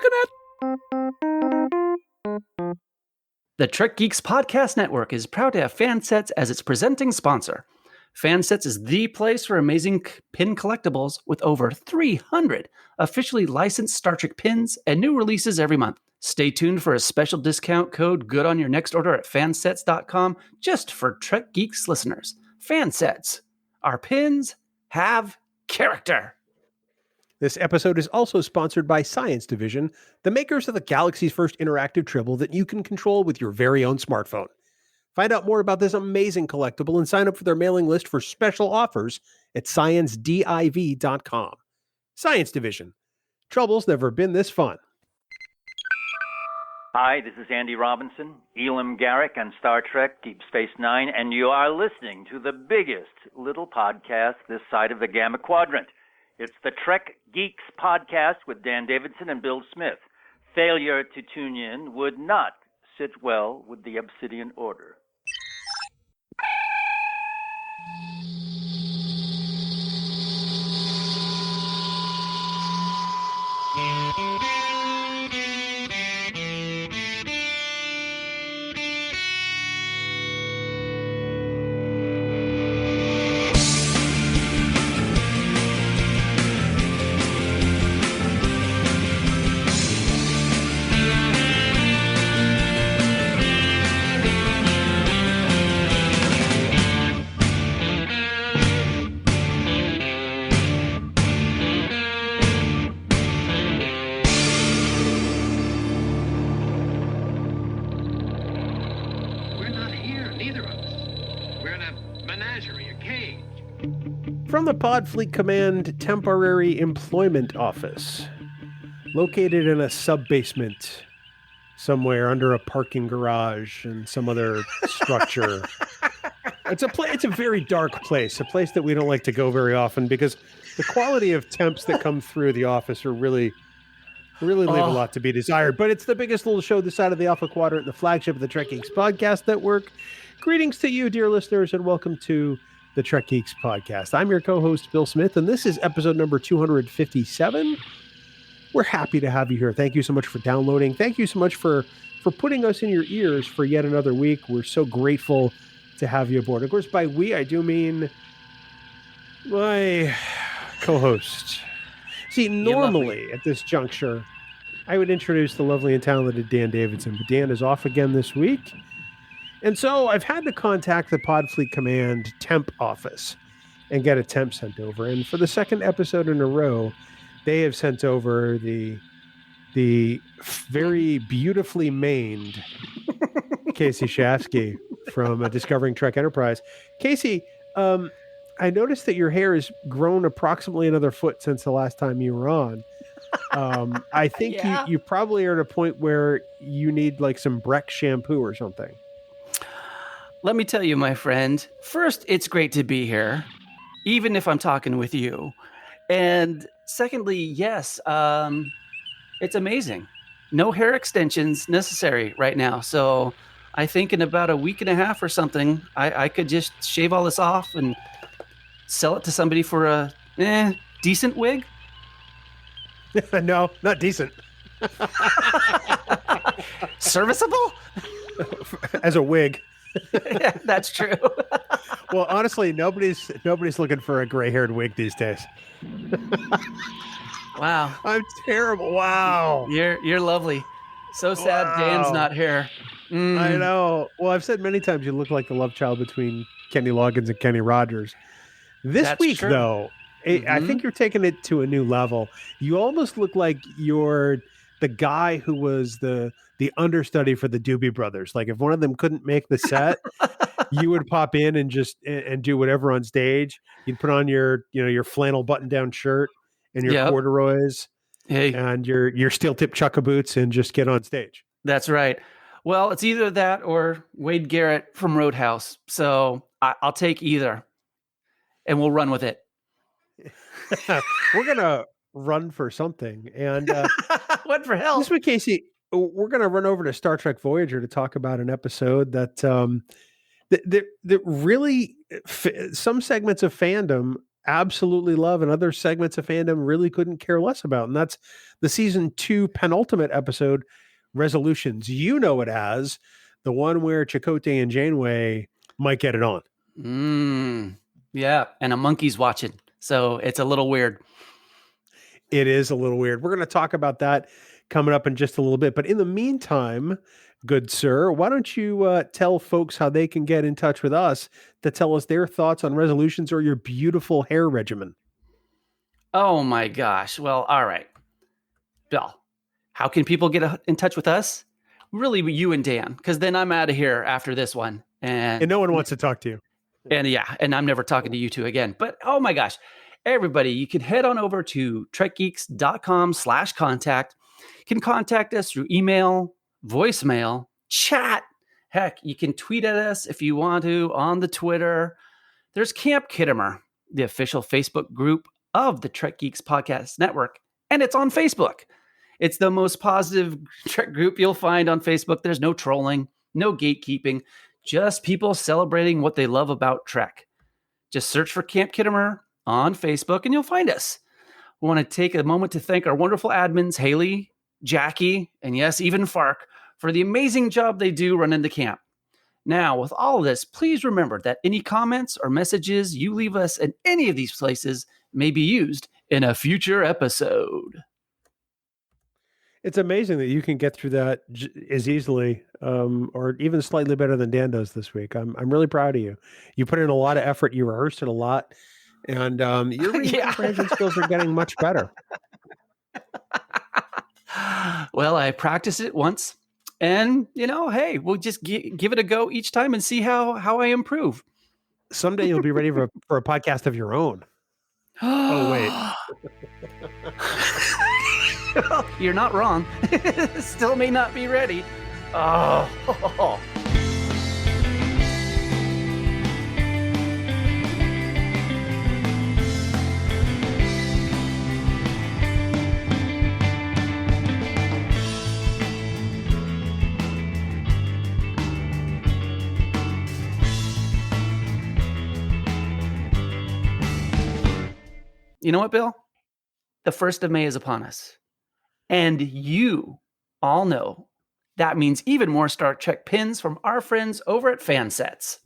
looking at? The Trek Geeks Podcast Network is proud to have Fansets as its presenting sponsor. Fansets is the place for amazing pin collectibles with over 300 officially licensed Star Trek pins and new releases every month. Stay tuned for a special discount code good on your next order at fansets.com just for Trek Geeks listeners. Fansets. Our pins have character. This episode is also sponsored by Science Division, the makers of the galaxy's first interactive tribble that you can control with your very own smartphone. Find out more about this amazing collectible and sign up for their mailing list for special offers at sciencediv.com. Science Division. Trouble's never been this fun. Hi, this is Andy Robinson, Elam Garrick on Star Trek Deep Space Nine, and you are listening to the biggest little podcast this side of the Gamma Quadrant. It's the Trek Geeks podcast with Dan Davidson and Bill Smith. Failure to tune in would not sit well with the Obsidian Order. From the Podfleet Command Temporary Employment Office, located in a sub-basement somewhere under a parking garage and some other structure. It's a very dark place, a place that we don't like to go very often because the quality of temps that come through the office are really leave a lot to be desired. But it's the biggest little show this side of the Alpha Quadrant, the flagship of the Trek Geeks Podcast Network. Greetings to you, dear listeners, and welcome to the Trek Geeks Podcast. I'm your co-host, Bill Smith, and this is episode number 257. We're happy to have you here. Thank you so much for downloading. Thank you so much for putting us in your ears for yet another week. We're so grateful to have you aboard. Of course, by we, I do mean my co-host. See, normally at this juncture, I would introduce the lovely and talented Dan Davidson, but Dan is off again this week. And so I've had to contact the Podfleet Command temp office and get a temp sent over. And for the second episode in a row, they have sent over the very beautifully maned Kasey Shafsky from Discovering Trek Enterprise. Kasey, I noticed that your hair has grown approximately another foot since the last time you were on. I think you probably are at a point where you need like some Breck shampoo or something. Let me tell you, my friend, first, it's great to be here, even if I'm talking with you. And secondly, yes, it's amazing. No hair extensions necessary right now. So I think in about a week and a half or something, I could just shave all this off and sell it to somebody for a decent wig. No, not decent. Serviceable? As a wig. Yeah, that's true. Well, honestly, nobody's looking for a gray-haired wig these days. Wow. I'm terrible. Wow. You're lovely. So sad Dan's not here. I know. Well, I've said many times you look like the love child between Kenny Loggins and Kenny Rogers. That's week, true. Though, I think you're taking it to a new level. You almost look like you're the guy who was the understudy for the Doobie Brothers. Like if one of them couldn't make the set, you would pop in and just and do whatever on stage. You'd put on your flannel button-down shirt and your corduroys and your steel-tip chukka boots and just get on stage. That's right. Well, it's either that or Wade Garrett from Roadhouse. So I'll take either, and we'll run with it. We're gonna run for something, and what for hell? This week, Kasey, we're gonna run over to Star Trek Voyager to talk about an episode that really some segments of fandom absolutely love and other segments of fandom really couldn't care less about. And that's the season 2 penultimate episode, Resolutions. You know it as the one where Chakotay and Janeway might get it on. Yeah, and a monkey's watching. So it's a little weird. It is a little weird. We're going to talk about that coming up in just a little bit. But in the meantime, good sir, why don't you tell folks how they can get in touch with us to tell us their thoughts on Resolutions or your beautiful hair regimen? Oh my gosh. Well, all right. Bill, how can people get in touch with us? Really, you and Dan, because then I'm out of here after this one. And no one wants to talk to you. And I'm never talking to you two again. But oh my gosh, everybody, you can head on over to trekgeeks.com/contact. You can contact us through email, voicemail, chat. Heck, you can tweet at us if you want to on the Twitter. There's Camp Kittimer, the official Facebook group of the Trek Geeks Podcast Network, and it's on Facebook. It's the most positive Trek group you'll find on Facebook. There's no trolling, no gatekeeping, just people celebrating what they love about Trek. Just search for Camp Kittimer on Facebook and you'll find us. We want to take a moment to thank our wonderful admins, Haley, Jackie, and yes, even Fark, for the amazing job they do running the camp. Now, with all of this, please remember that any comments or messages you leave us in any of these places may be used in a future episode. It's amazing that you can get through that as easily or even slightly better than Dan does this week. I'm really proud of you. You put in a lot of effort. You rehearsed it a lot. And your reading comprehension skills are getting much better. Well, I practiced it once. And, hey, we'll just give it a go each time and see how I improve. Someday you'll be ready for a podcast of your own. Oh, wait. You're not wrong. Still may not be ready. Oh. You know what, Bill? The 1st of May is upon us. And you all know that means even more Star Trek pins from our friends over at Fansets.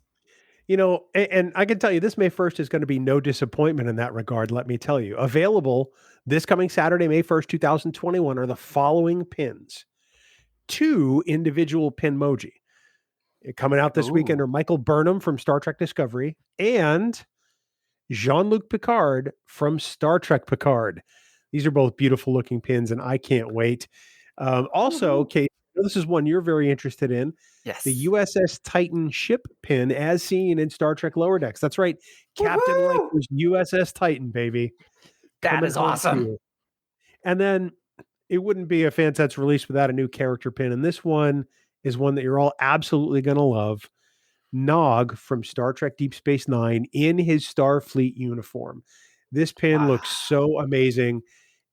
And I can tell you this May 1st is going to be no disappointment in that regard, let me tell you. Available this coming Saturday, May 1st, 2021 are the following pins. 2 individual Pinmoji. Coming out this weekend are Michael Burnham from Star Trek Discovery and Jean-Luc Picard from Star Trek Picard. These are both beautiful looking pins, and I can't wait. Also, Kate, this is one you're very interested in. Yes. The USS Titan ship pin as seen in Star Trek Lower Decks. That's right. Captain Riker's USS Titan, baby. That is awesome. And then it wouldn't be a Fansets release without a new character pin. And this one is one that you're all absolutely going to love. Nog from Star Trek Deep Space Nine in his Starfleet uniform. This pin looks so amazing,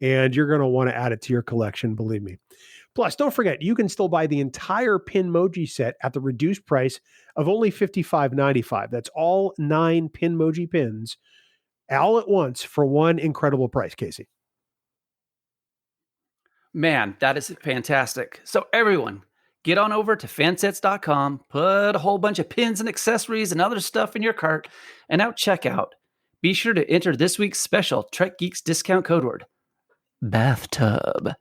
and you're going to want to add it to your collection, believe me. Plus, don't forget, you can still buy the entire Pinmoji set at the reduced price of only $55.95. That's all 9 Pinmoji pins, all at once for one incredible price, Kasey. Man, that is fantastic. So everyone, get on over to fansets.com, put a whole bunch of pins and accessories and other stuff in your cart, and out checkout, be sure to enter this week's special Trek Geeks discount code word, bathtub.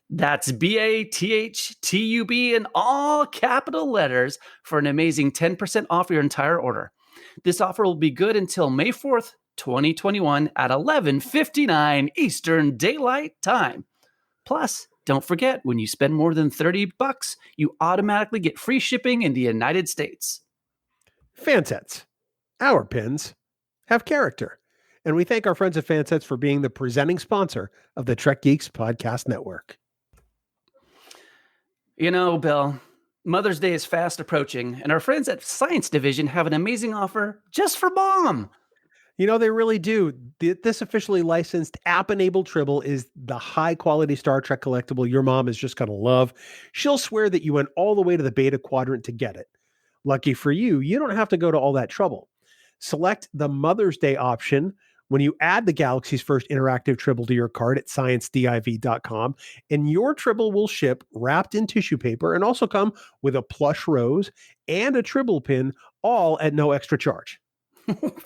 That's BATHTUB in all capital letters for an amazing 10% off your entire order. This offer will be good until May 4th, 2021 at 11:59 Eastern Daylight Time. Plus, don't forget, when you spend more than $30, you automatically get free shipping in the United States. Fansets. Our pins have character. And we thank our friends at Fansets for being the presenting sponsor of the Trek Geeks Podcast Network. Bill, Mother's Day is fast approaching, and our friends at Science Division have an amazing offer just for Mom. They really do. This officially licensed app-enabled Tribble is the high-quality Star Trek collectible your mom is just going to love. She'll swear that you went all the way to the beta quadrant to get it. Lucky for you, you don't have to go to all that trouble. Select the Mother's Day option when you add the galaxy's first interactive Tribble to your cart at sciencediv.com, and your Tribble will ship wrapped in tissue paper and also come with a plush rose and a Tribble pin, all at no extra charge.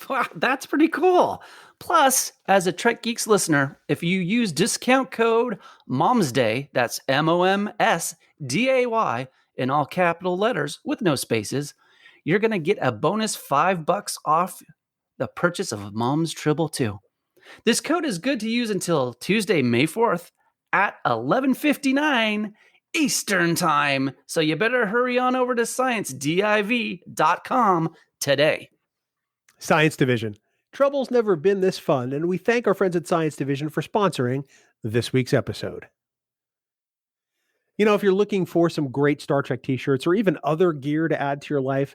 Wow, that's pretty cool. Plus, as a Trek Geeks listener, if you use discount code MOMSDAY, that's MOMSDAY, in all capital letters with no spaces, you're going to get a bonus $5 off the purchase of Mom's Tribble 2. This code is good to use until Tuesday, May 4th at 11:59 Eastern Time. So you better hurry on over to sciencediv.com today. Science Division. Trouble's never been this fun, and we thank our friends at Science Division for sponsoring this week's episode. You know, if you're looking for some great Star Trek t-shirts or even other gear to add to your life,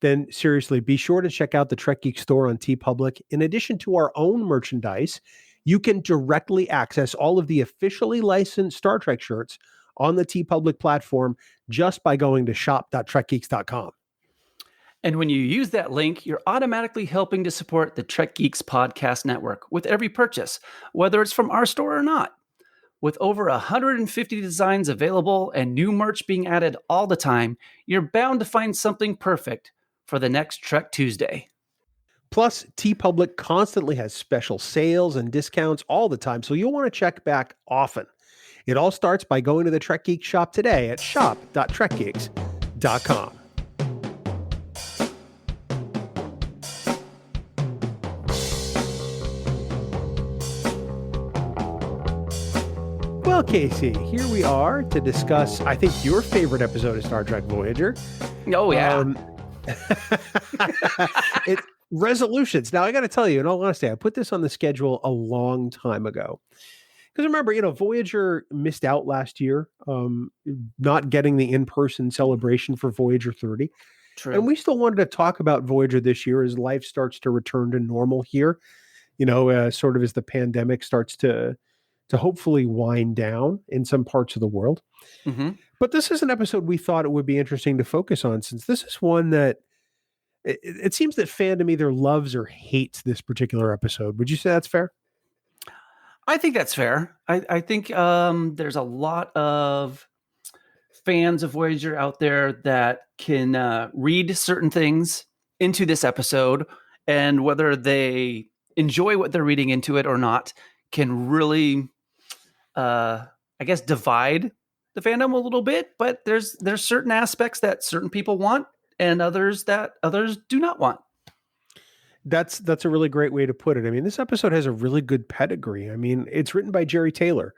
then seriously, be sure to check out the Trek Geek store on TeePublic. In addition to our own merchandise, you can directly access all of the officially licensed Star Trek shirts on the TeePublic platform just by going to shop.trekgeeks.com. And when you use that link, you're automatically helping to support the Trek Geeks podcast network with every purchase, whether it's from our store or not. With over 150 designs available and new merch being added all the time, you're bound to find something perfect for the next Trek Tuesday. Plus, TeePublic constantly has special sales and discounts all the time, so you'll want to check back often. It all starts by going to the Trek Geeks shop today at shop.trekgeeks.com. Well, Kasey, here we are to discuss, I think, your favorite episode of Star Trek Voyager. Oh, yeah. It's resolutions. Now, I got to tell you, in all honesty, I put this on the schedule a long time ago. Because remember, Voyager missed out last year, not getting the in-person celebration for Voyager 30. True. And we still wanted to talk about Voyager this year as life starts to return to normal here, sort of as the pandemic starts to hopefully wind down in some parts of the world. Mm-hmm. But this is an episode we thought it would be interesting to focus on, since this is one that it seems that fandom either loves or hates this particular episode. Would you say that's fair? I think that's fair. I think there's a lot of fans of Voyager out there that can read certain things into this episode, and whether they enjoy what they're reading into it or not, can really, divide the fandom a little bit. But there's certain aspects that certain people want, and others that others do not want. That's a really great way to put it. I mean, this episode has a really good pedigree. I mean, it's written by Jerry Taylor.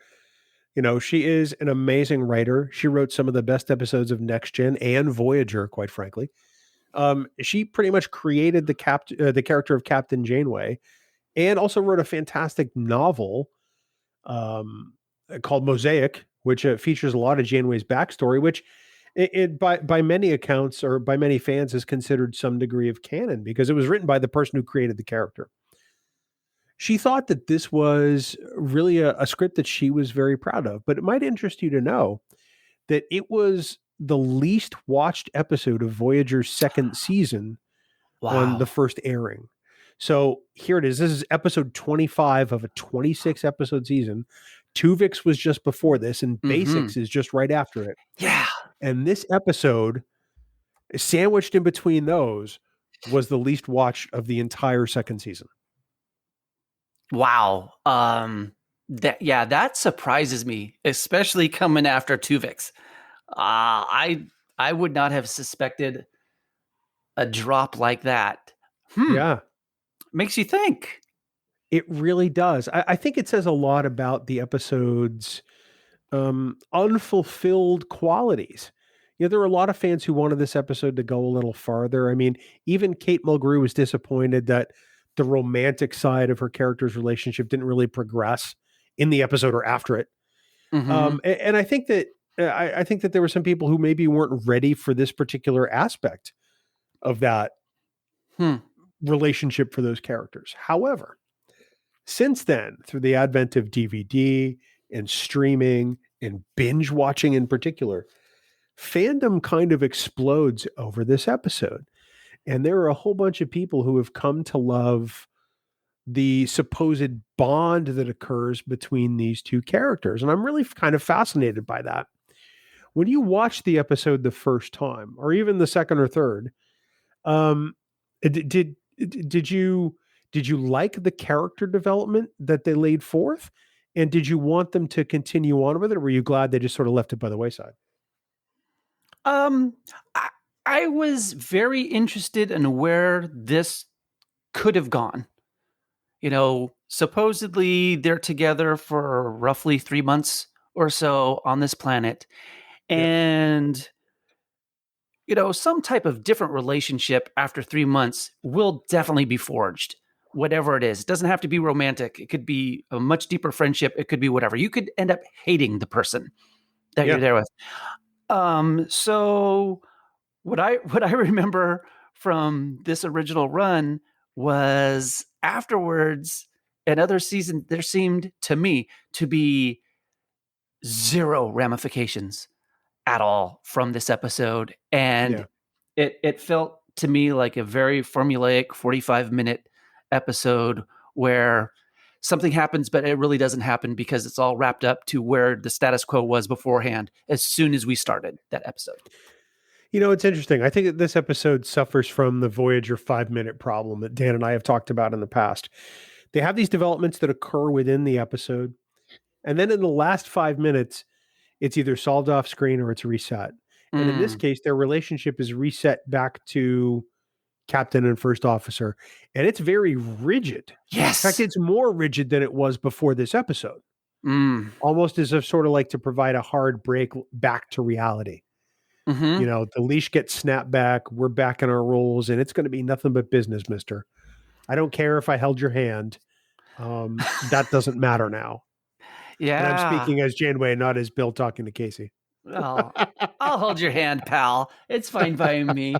She is an amazing writer. She wrote some of the best episodes of Next Gen and Voyager, quite frankly. She pretty much created the character of Captain Janeway, and also wrote a fantastic novel called Mosaic, which features a lot of Janeway's backstory, which it by many accounts or by many fans is considered some degree of canon because it was written by the person who created the character. She thought that this was really a script that she was very proud of, but it might interest you to know that it was the least watched episode of Voyager's second season on the first airing. So here it is. This is episode 25 of a 26 episode season. Tuvix was just before this, and Basics is just right after it. Yeah. And this episode, sandwiched in between those, was the least watched of the entire second season. Wow. That surprises me, especially coming after Tuvix. I would not have suspected a drop like that. Yeah. Makes you think. It really does. I think it says a lot about the episode's unfulfilled qualities. There were a lot of fans who wanted this episode to go a little farther. I mean, even Kate Mulgrew was disappointed that the romantic side of her character's relationship didn't really progress in the episode or after it. Mm-hmm. And I think that there were some people who maybe weren't ready for this particular aspect of that relationship for those characters. However, since then, through the advent of DVD and streaming and binge watching in particular, fandom kind of explodes over this episode. And there are a whole bunch of people who have come to love the supposed bond that occurs between these two characters. And I'm really kind of fascinated by that. When you watch the episode the first time, or even the second or third, did you like the character development that they laid forth? And did you want them to continue on with it, or were you glad they just sort of left it by the wayside? I, I was very interested in where this could have gone. You know, supposedly they're together for roughly 3 months or so on this planet. And, you know, some type of different relationship after 3 months will definitely be forged, whatever it is. It doesn't have to be romantic. It could be a much deeper friendship. It could be whatever. You could end up hating the person that you're there with. So what I remember from this original run was afterwards, another season, there seemed to me to be zero ramifications at all from this episode. And it felt to me like a very formulaic 45-minute episode where something happens, but it really doesn't happen because it's all wrapped up to where the status quo was beforehand as soon as we started that episode. You know, it's interesting. I think that this episode suffers from the Voyager 5-minute problem that Dan and I have talked about in the past. They have these developments that occur within the episode, and then in the last 5 minutes, it's either solved off screen or it's reset. And in this case, their relationship is reset back to captain and first officer, and it's very rigid. Yes. In fact, it's more rigid than it was before this episode. Almost as if sort of like to provide a hard break back to reality. You know, the leash gets snapped back. We're back in our roles, and it's going to be nothing but business, mister. I don't care if I held your hand. That doesn't matter now. Yeah. And I'm speaking as Janeway, not as Bill talking to Kasey. Oh, I'll hold your hand, pal. It's fine by me.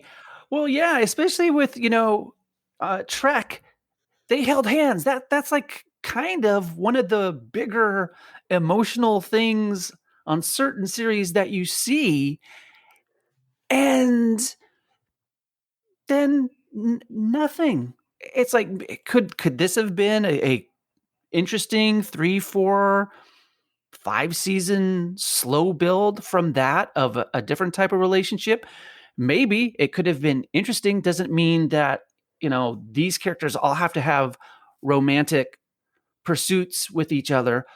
Well, yeah, especially with, you know, Trek, they held hands. That's like kind of one of the bigger emotional things on certain series that you see. And then nothing. It's like, could this have been a interesting 3, 4, 5 season slow build from that of a different type of relationship? Maybe it could have been interesting. Doesn't mean that, you know, these characters all have to have romantic pursuits with each other,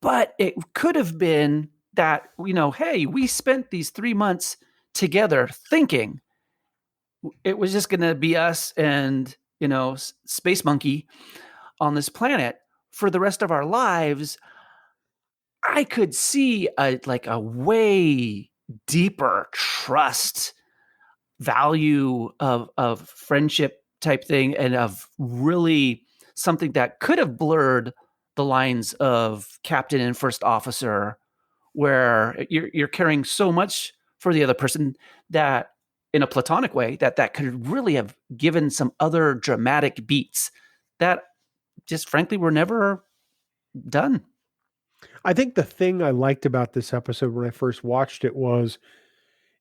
but it could have been that, you know, hey, we spent these 3 months together thinking it was just going to be us and, you know, Space Monkey on this planet for the rest of our lives. I could see a way deeper trust value of friendship type thing, and of really something that could have blurred the lines of captain and first officer, where you're caring so much for the other person that in a platonic way that could really have given some other dramatic beats that just frankly were never done. I think the thing I liked about this episode when I first watched it was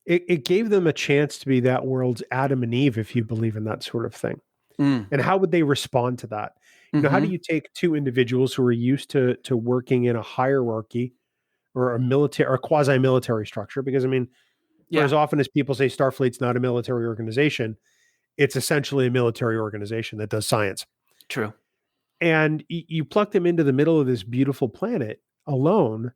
it gave them a chance to be that world's Adam and Eve, if you believe in that sort of thing. And how would they respond to that? You know, how do you take two individuals who are used to working in a hierarchy or a military or quasi-military structure? Because I mean, for as often as people say Starfleet's not a military organization, it's essentially a military organization that does science. True. And you pluck them into the middle of this beautiful planet alone,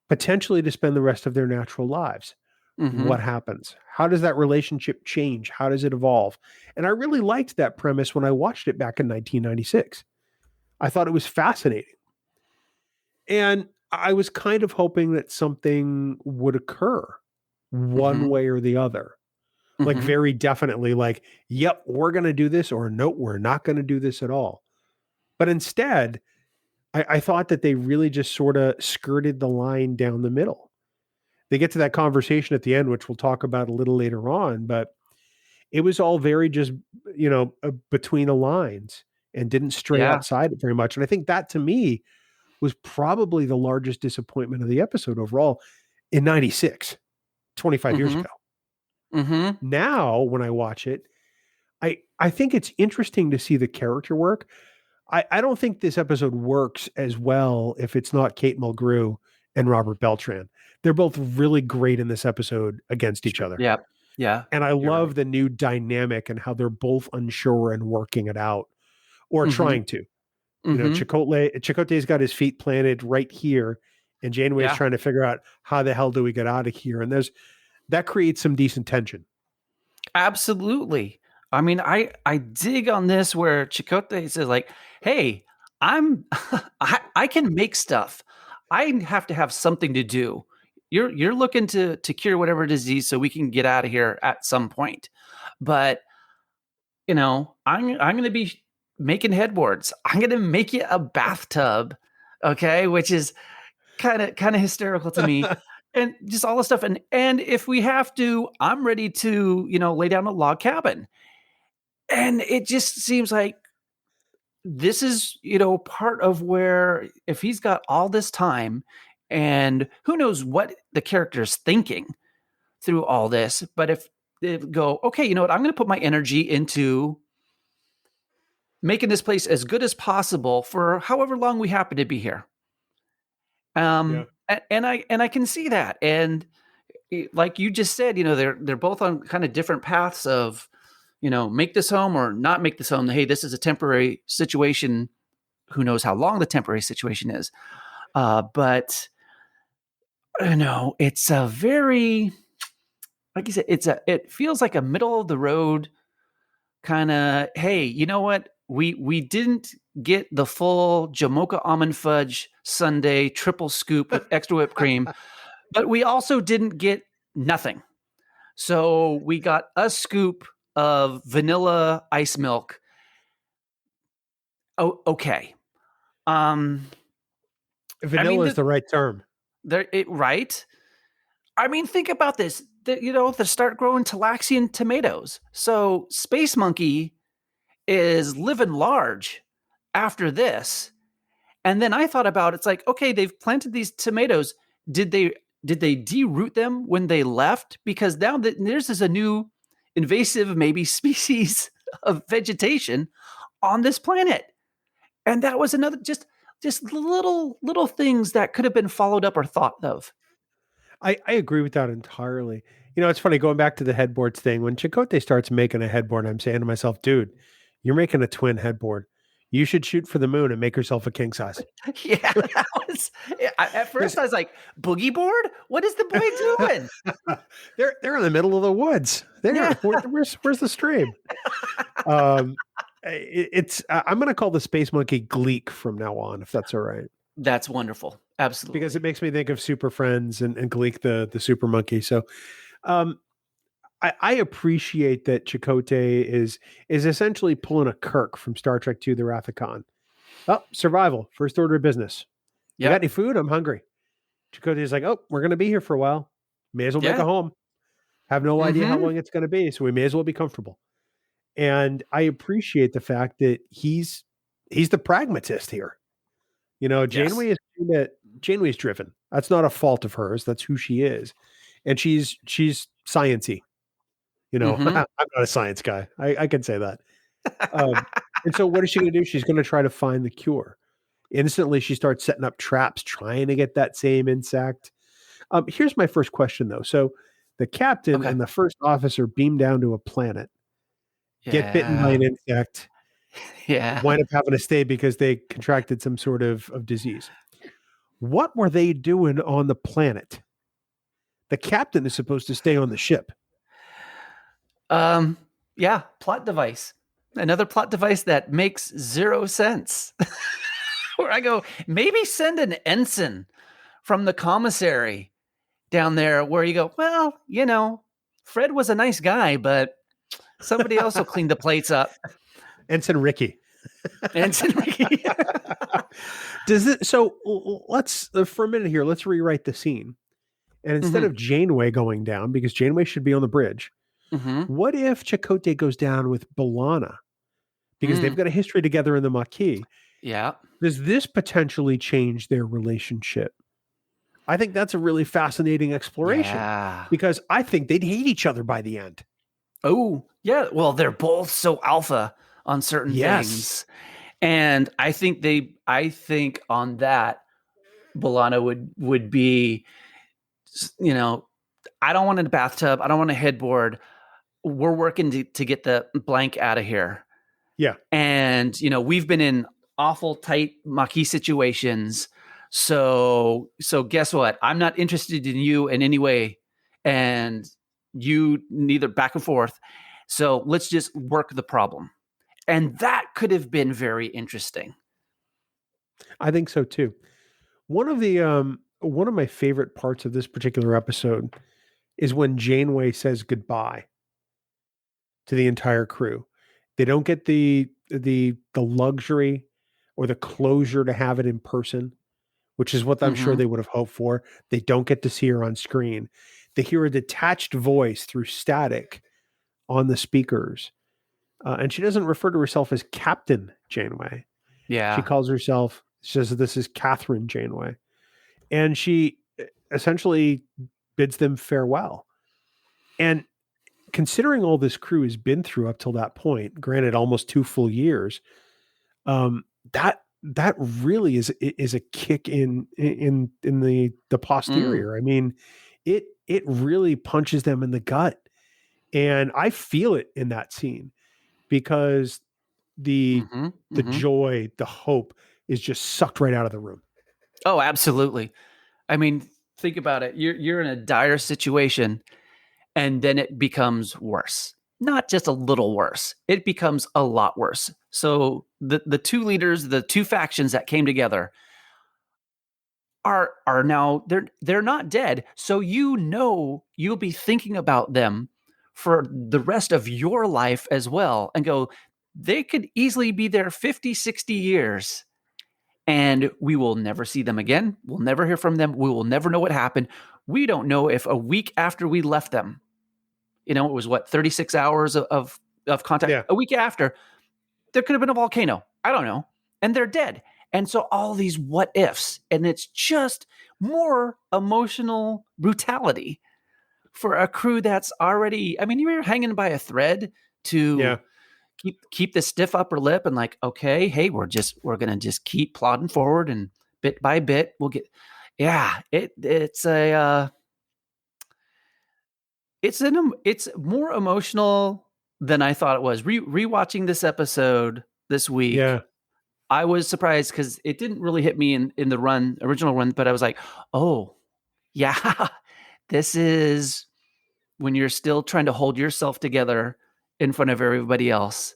potentially to spend the rest of their natural lives. What happens? How does that relationship change? How does it evolve? And I really liked that premise when I watched it back in 1996. I thought it was fascinating. And I was kind of hoping that something would occur one way or the other. Like very definitely like, yep, we're going to do this, or nope, we're not going to do this at all. But instead, I thought that they really just sort of skirted the line down the middle. They get to that conversation at the end, which we'll talk about a little later on, but it was all very just, you know, between the lines and didn't stray outside it very much. And I think that to me was probably the largest disappointment of the episode overall in 96, 25 years ago. Now, when I watch it, I think it's interesting to see the character work. I don't think this episode works as well if it's not Kate Mulgrew and Robert Beltran. They're both really great in this episode against each other. Yeah. Yeah. And I love the new dynamic and how they're both unsure and working it out or trying to. You know, Chakotay's got his feet planted right here, and Janeway's trying to figure out how the hell do we get out of here. And that creates some decent tension. Absolutely. I mean, I dig on this where Chakotay says like, "Hey, I can make stuff. I have to have something to do. You're looking to cure whatever disease so we can get out of here at some point. But you know, I'm going to be making headboards. I'm going to make you a bathtub, okay, which is kind of hysterical to me." And just all this stuff. And if we have to, I'm ready to, lay down a log cabin. And it just seems like this is, part of where if he's got all this time and who knows what the character's thinking through all this, but if they go, okay, you know what, I'm going to put my energy into making this place as good as possible for however long we happen to be here. And I can see that. And like you just said, they're both on kind of different paths of, make this home or not make this home. Hey, this is a temporary situation. Who knows how long the temporary situation is? But it's a very, like you said, it feels like a middle of the road kind of, hey, you know what? We didn't get the full Jamocha almond fudge sundae triple scoop with extra whipped cream, but we also didn't get nothing. So we got a scoop of vanilla ice milk. Oh, okay. Vanilla is the right term. Right? I mean, think about this. They start growing Talaxian tomatoes. So Space Monkey is living large after this. And then I thought about it's like, okay, they've planted these tomatoes. Did they deroot them when they left? Because now there's a new invasive maybe species of vegetation on this planet. And that was another just little things that could have been followed up or thought of. I agree with that entirely. It's funny going back to the headboards thing. When Chakotay starts making a headboard, I'm saying to myself, dude, you're making a twin headboard. You should shoot for the moon and make yourself a king size. Yeah, that was. At first, I was like, "Boogie board? What is the boy doing?" They're in the middle of the woods. Where's the stream? I'm going to call the Space Monkey Gleek from now on, if that's all right. That's wonderful. Absolutely, because it makes me think of Super Friends and Gleek the super monkey. So, I appreciate that Chakotay is essentially pulling a Kirk from Star Trek II: The Wrath of Khan. Oh, survival, first order of business. You got any food? I'm hungry. Chakotay is like, oh, we're going to be here for a while. May as well make a home. Have no idea how long it's going to be, so we may as well be comfortable. And I appreciate the fact that he's the pragmatist here. Janeway Janeway's driven. That's not a fault of hers. That's who she is, and she's sciencey. I'm not a science guy. I can say that. And so what is she going to do? She's going to try to find the cure. Instantly, she starts setting up traps, trying to get that same insect. Here's my first question, though. So the captain and the first officer beam down to a planet, get bitten by an insect, wind up having to stay because they contracted some sort of disease. What were they doing on the planet? The captain is supposed to stay on the ship. Plot device. Another plot device that makes zero sense. Where I go, maybe send an ensign from the commissary down there where you go, well, Fred was a nice guy, but somebody else will clean the plates up. Ensign Ricky. Ensign Ricky. So let's, for a minute here, let's rewrite the scene. And instead of Janeway going down, because Janeway should be on the bridge, what if Chakotay goes down with B'Elanna? Because they've got a history together in the Maquis. Yeah. Does this potentially change their relationship? I think that's a really fascinating exploration. Yeah. Because I think they'd hate each other by the end. Oh, yeah. Well, they're both so alpha on certain things. And I think on that, B'Elanna would be, I don't want a bathtub. I don't want a headboard. We're working to get the blank out of here. Yeah. And, we've been in awful tight Maquis situations. So guess what? I'm not interested in you in any way. And you neither, back and forth. So let's just work the problem. And that could have been very interesting. I think so too. One of my favorite parts of this particular episode is when Janeway says goodbye to the entire crew. They don't get the luxury or the closure to have it in person, which is what I'm sure they would have hoped for. They don't get to see her on screen. They hear a detached voice through static on the speakers. And she doesn't refer to herself as Captain Janeway. Yeah. She calls herself, she says, this is Catherine Janeway. And she essentially bids them farewell. And considering all this crew has been through up till that point, granted almost 2 full years, that really is a kick in the posterior. I mean, it really punches them in the gut. And I feel it in that scene because the joy, the hope is just sucked right out of the room. Oh, absolutely. I mean, think about it. You're in a dire situation and then it becomes worse. Not just a little worse. It becomes a lot worse. So the two leaders, the two factions that came together are now they're not dead. So you'll be thinking about them for the rest of your life as well and go, they could easily be there 50, 60 years and we will never see them again. We'll never hear from them. We will never know what happened. We don't know if a week after we left them, it was 36 hours of contact. Yeah. A week after, there could have been a volcano. I don't know. And they're dead. And so all these what ifs, and it's just more emotional brutality for a crew that's already, I mean, you're hanging by a thread to keep the stiff upper lip and like, okay, hey, we're going to just keep plodding forward and bit by bit we'll get, it's more emotional than I thought it was. Rewatching this episode this week, I was surprised because it didn't really hit me in the original run, but I was like, oh, yeah, this is when you're still trying to hold yourself together in front of everybody else.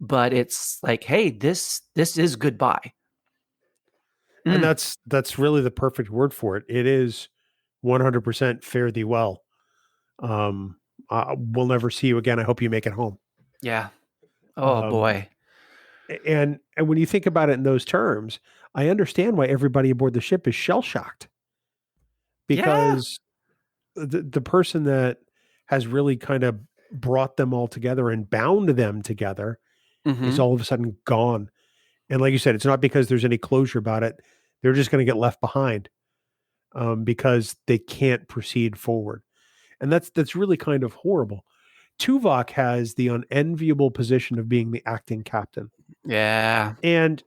But it's like, hey, this is goodbye. And that's really the perfect word for it. It is 100% fare thee well. We'll never see you again. I hope you make it home. Yeah. Oh boy. And when you think about it in those terms, I understand why everybody aboard the ship is shell-shocked. Because the person that has really kind of brought them all together and bound them together is all of a sudden gone. And like you said, it's not because there's any closure about it. They're just going to get left behind because they can't proceed forward. And that's really kind of horrible. Tuvok has the unenviable position of being the acting captain. Yeah. And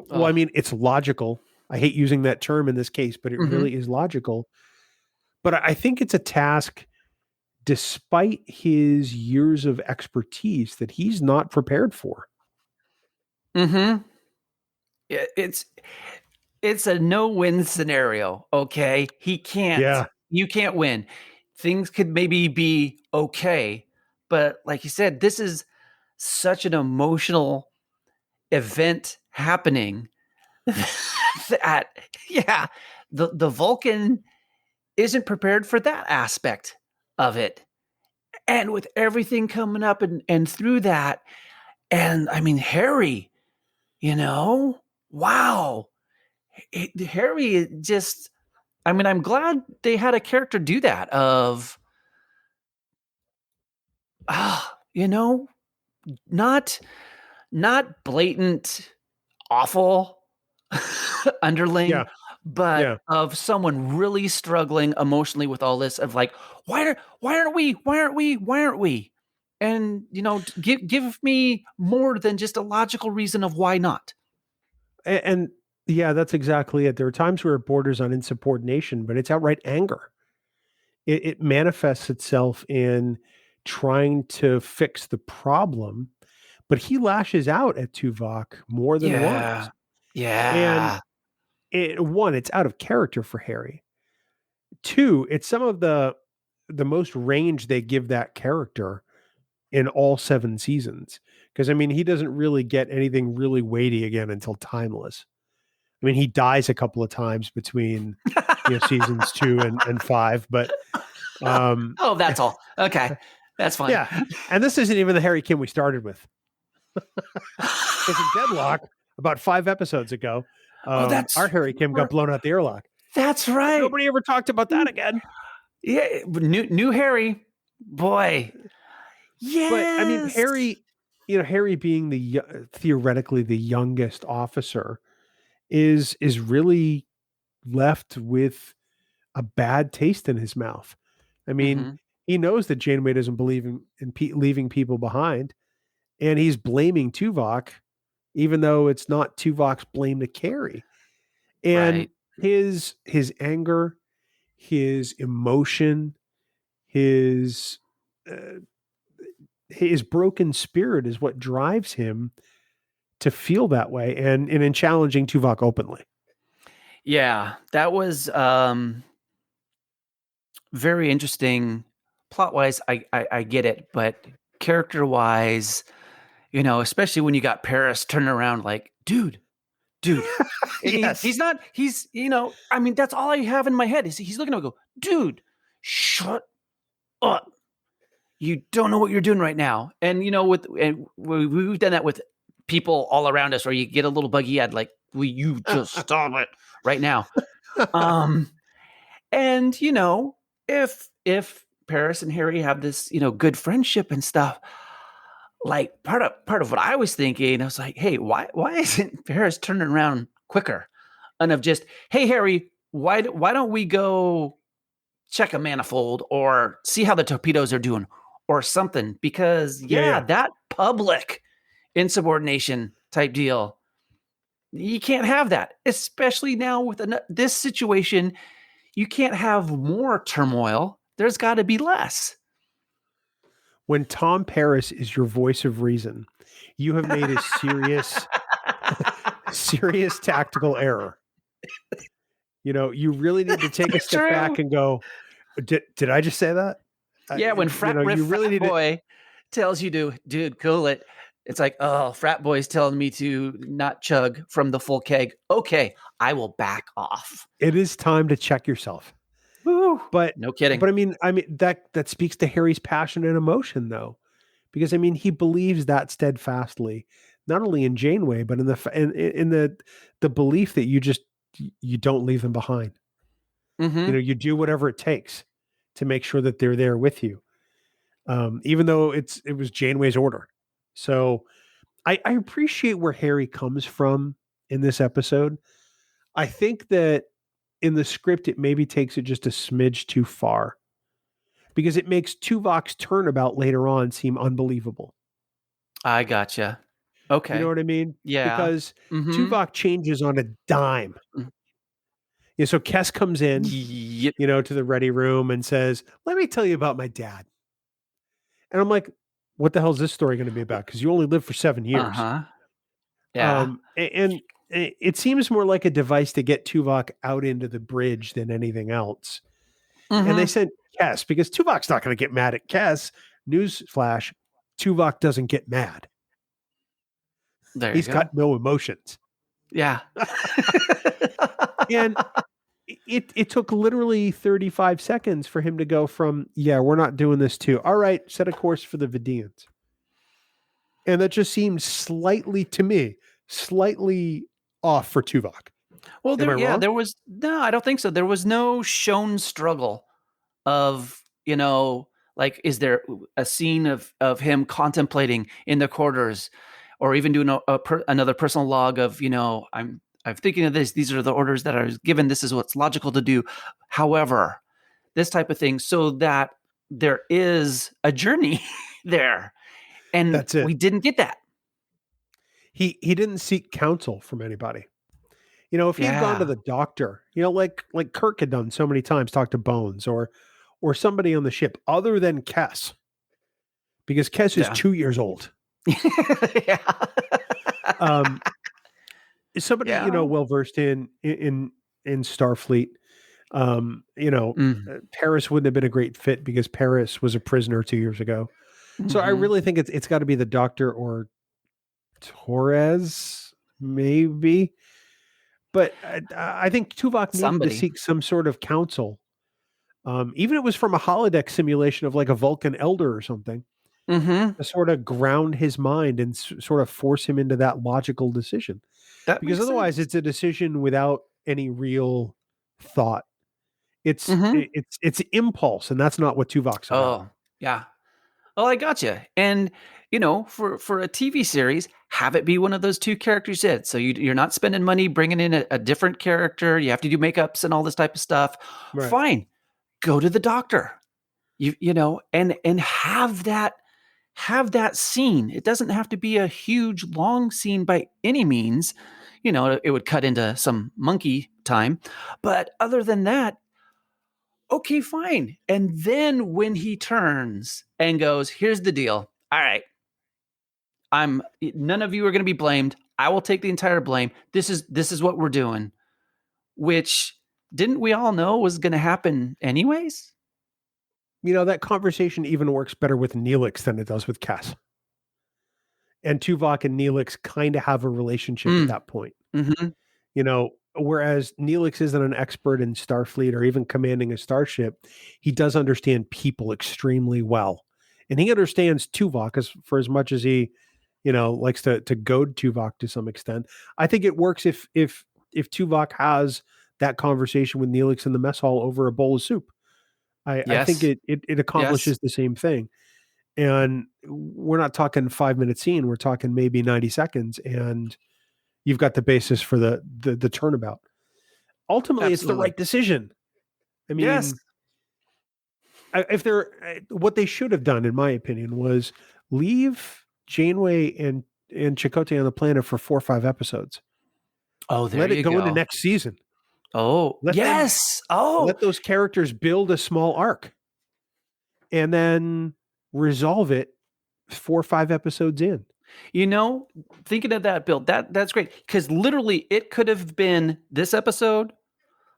well, I mean, it's logical. I hate using that term in this case, but it really is logical. But I think it's a task, despite his years of expertise, that he's not prepared for. It's a no-win scenario. Okay. He can't. Yeah. You can't win. Things could maybe be okay, but like you said, this is such an emotional event happening that the Vulcan isn't prepared for that aspect of it. And with everything coming up and through that, and I mean Harry, wow. Harry just, I mean, I'm glad they had a character do that of, not blatant, awful underling, but of someone really struggling emotionally with all this of like, why aren't we? And, give me more than just a logical reason of why not. And yeah, that's exactly it. There are times where it borders on insubordination, but it's outright anger. It manifests itself in trying to fix the problem, but he lashes out at Tuvok more than once. And Yeah. it's out of character for Harry. Two, it's some of the most range they give that character in all 7 seasons. Because I mean, he doesn't really get anything really weighty again until Timeless. I mean, he dies a couple of times between seasons 2 and 5, but Oh, that's all. Okay. That's fine. yeah. And this isn't even the Harry Kim we started with. Because in Deadlock, about 5 episodes ago, our Harry Kim got blown out the airlock. That's right. Nobody ever talked about that again. Yeah, new Harry, boy. Yeah, But I mean, Harry being theoretically the youngest officer is really left with a bad taste in his mouth. I mean, he knows that Janeway doesn't believe in leaving people behind, and he's blaming Tuvok, even though it's not Tuvok's blame to carry. And his anger, his emotion, his broken spirit is what drives him to feel that way, and in challenging Tuvok openly. Yeah, that was very interesting. Plot-wise, I get it, but character-wise, especially when you got Paris turning around like, dude. Yes. He's not, I mean, that's all I have in my head is he's looking at me and go, dude, shut up. You don't know what you're doing right now. And, we've done that with people all around us where you get a little buggy-eyed, like, will you just stop it right now? And, if Paris and Harry have this, good friendship and stuff, like part of what I was thinking, I was like, hey, why isn't Paris turning around quicker? And of just, hey, Harry, why don't we go check a manifold or see how the torpedoes are doing or something? Because that public insubordination type deal, you can't have that, especially now with this situation. You can't have more turmoil. There's got to be less. When Tom Paris is your voice of reason, you have made a serious tactical error. You really need to take a step back and go, did I just say that? Yeah, when frat boy tells you to, dude, cool it. It's like, oh, frat boy's telling me to not chug from the full keg. Okay, I will back off. It is time to check yourself. Woo. But no kidding. But I mean that speaks to Harry's passion and emotion, though, because I mean he believes that steadfastly, not only in Janeway, but in the belief that you don't leave them behind. You do whatever it takes to make sure that they're there with you, even though it was Janeway's order. So I appreciate where Harry comes from in this episode. I think that in the script, it maybe takes it just a smidge too far because it makes Tuvok's turnabout later on seem unbelievable. I gotcha. Okay. You know what I mean? Yeah. Because Tuvok changes on a dime. Yeah, so Kes comes in, to the ready room and says, let me tell you about my dad. And I'm like, what the hell is this story going to be about? Because you only lived for 7 years. Yeah. And it seems more like a device to get Tuvok out into the bridge than anything else. And they sent Kes because Tuvok's not going to get mad at Kes. Newsflash, Tuvok doesn't get mad. He's got no emotions. Yeah. And it took literally 35 seconds for him to go from, we're not doing this too. All right, set a course for the Vidians. And that just seemed slightly off for Tuvok. Well, there was no, I don't think so. There was no shown struggle of, like, is there a scene of him contemplating in the quarters or even doing another personal log of, I'm thinking of this. These are the orders that I was given. This is what's logical to do. However, this type of thing, so that there is a journey there. And that's it. We didn't get that. He didn't seek counsel from anybody. If he had gone to the doctor, like Kirk had done so many times, talk to Bones or somebody on the ship other than Kes, because Kes is 2 years old. Yeah. Somebody, well versed in Starfleet. Paris wouldn't have been a great fit because Paris was a prisoner 2 years ago. So I really think it's got to be the Doctor or Torres, maybe. But I think Tuvok needed to seek some sort of counsel. Even if it was from a holodeck simulation of like a Vulcan elder or something, to sort of ground his mind and sort of force him into that logical decision. Because otherwise it's a decision without any real thought. It's impulse, and that's not what Tuvok's about. Oh, yeah. Well, I gotcha. And, for a TV series, have it be one of those two characters you said. So you're not spending money bringing in a different character. You have to do makeups and all this type of stuff. Right. Fine. Go to the doctor. And have that scene. It doesn't have to be a huge, long scene by any means. It would cut into some monkey time. But other than that, okay, fine. And then when he turns and goes, here's the deal. All right. None of you are going to be blamed. I will take the entire blame. This is what we're doing. Which didn't we all know was going to happen anyways? That conversation even works better with Neelix than it does with Kes. And Tuvok and Neelix kind of have a relationship at that point. Mm-hmm. Whereas Neelix isn't an expert in Starfleet or even commanding a starship, he does understand people extremely well. And he understands Tuvok for as much as he, likes to goad Tuvok to some extent. I think it works if Tuvok has that conversation with Neelix in the mess hall over a bowl of soup. I think it accomplishes the same thing. And we're not talking 5-minute scene. We're talking maybe 90 seconds. And you've got the basis for the turnabout. Ultimately, It's the right decision. I mean, what they should have done, in my opinion, was leave Janeway and Chakotay on the planet for 4 or 5 episodes. Oh, there let you it go into next season. Oh, let those characters build a small arc, and then resolve it 4 or 5 episodes in. Thinking of that, Bill, that's great. Because literally it could have been this episode,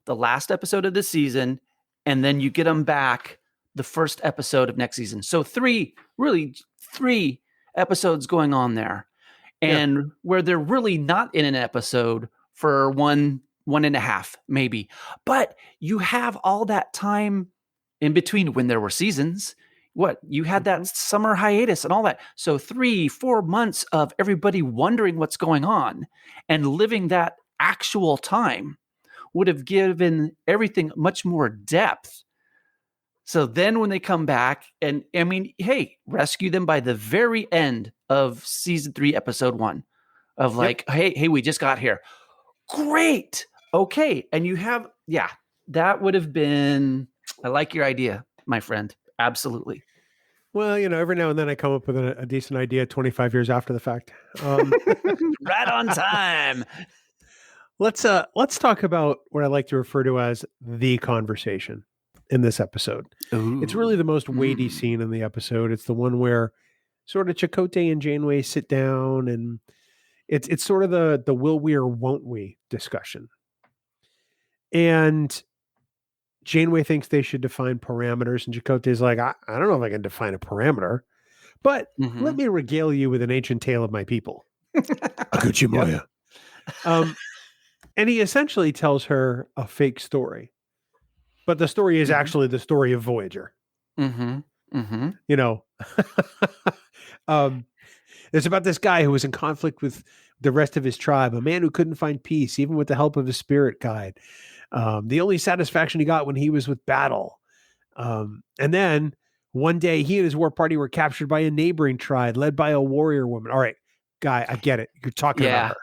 the last episode of this season, and then you get them back the first episode of next season. So 3 episodes going on there. And where they're really not in an episode for 1.5, maybe. But you have all that time in between when there were seasons. You had that summer hiatus and all that. So 3-4 months of everybody wondering what's going on and living that actual time would have given everything much more depth. So then when they come back and rescue them by the very end of season 3, episode 1 of hey, we just got here. Great. Okay. And you have, that would have been, I like your idea, my friend. Absolutely. Well, every now and then I come up with a decent idea 25 years after the fact. Right on time. Let's talk about what I like to refer to as the conversation in this episode. Ooh. It's really the most weighty scene in the episode. It's the one where sort of Chakotay and Janeway sit down, and it's sort of the will we or won't we discussion. And Janeway thinks they should define parameters, and Chakotay's like, I don't know if I can define a parameter, but let me regale you with an ancient tale of my people. Akuchimoya. And he essentially tells her a fake story, but the story is actually the story of Voyager. It's about this guy who was in conflict with the rest of his tribe, a man who couldn't find peace, even with the help of his spirit guide. The only satisfaction he got when he was with battle. And then one day he and his war party were captured by a neighboring tribe led by a warrior woman. All right, guy, I get it. You're talking about her.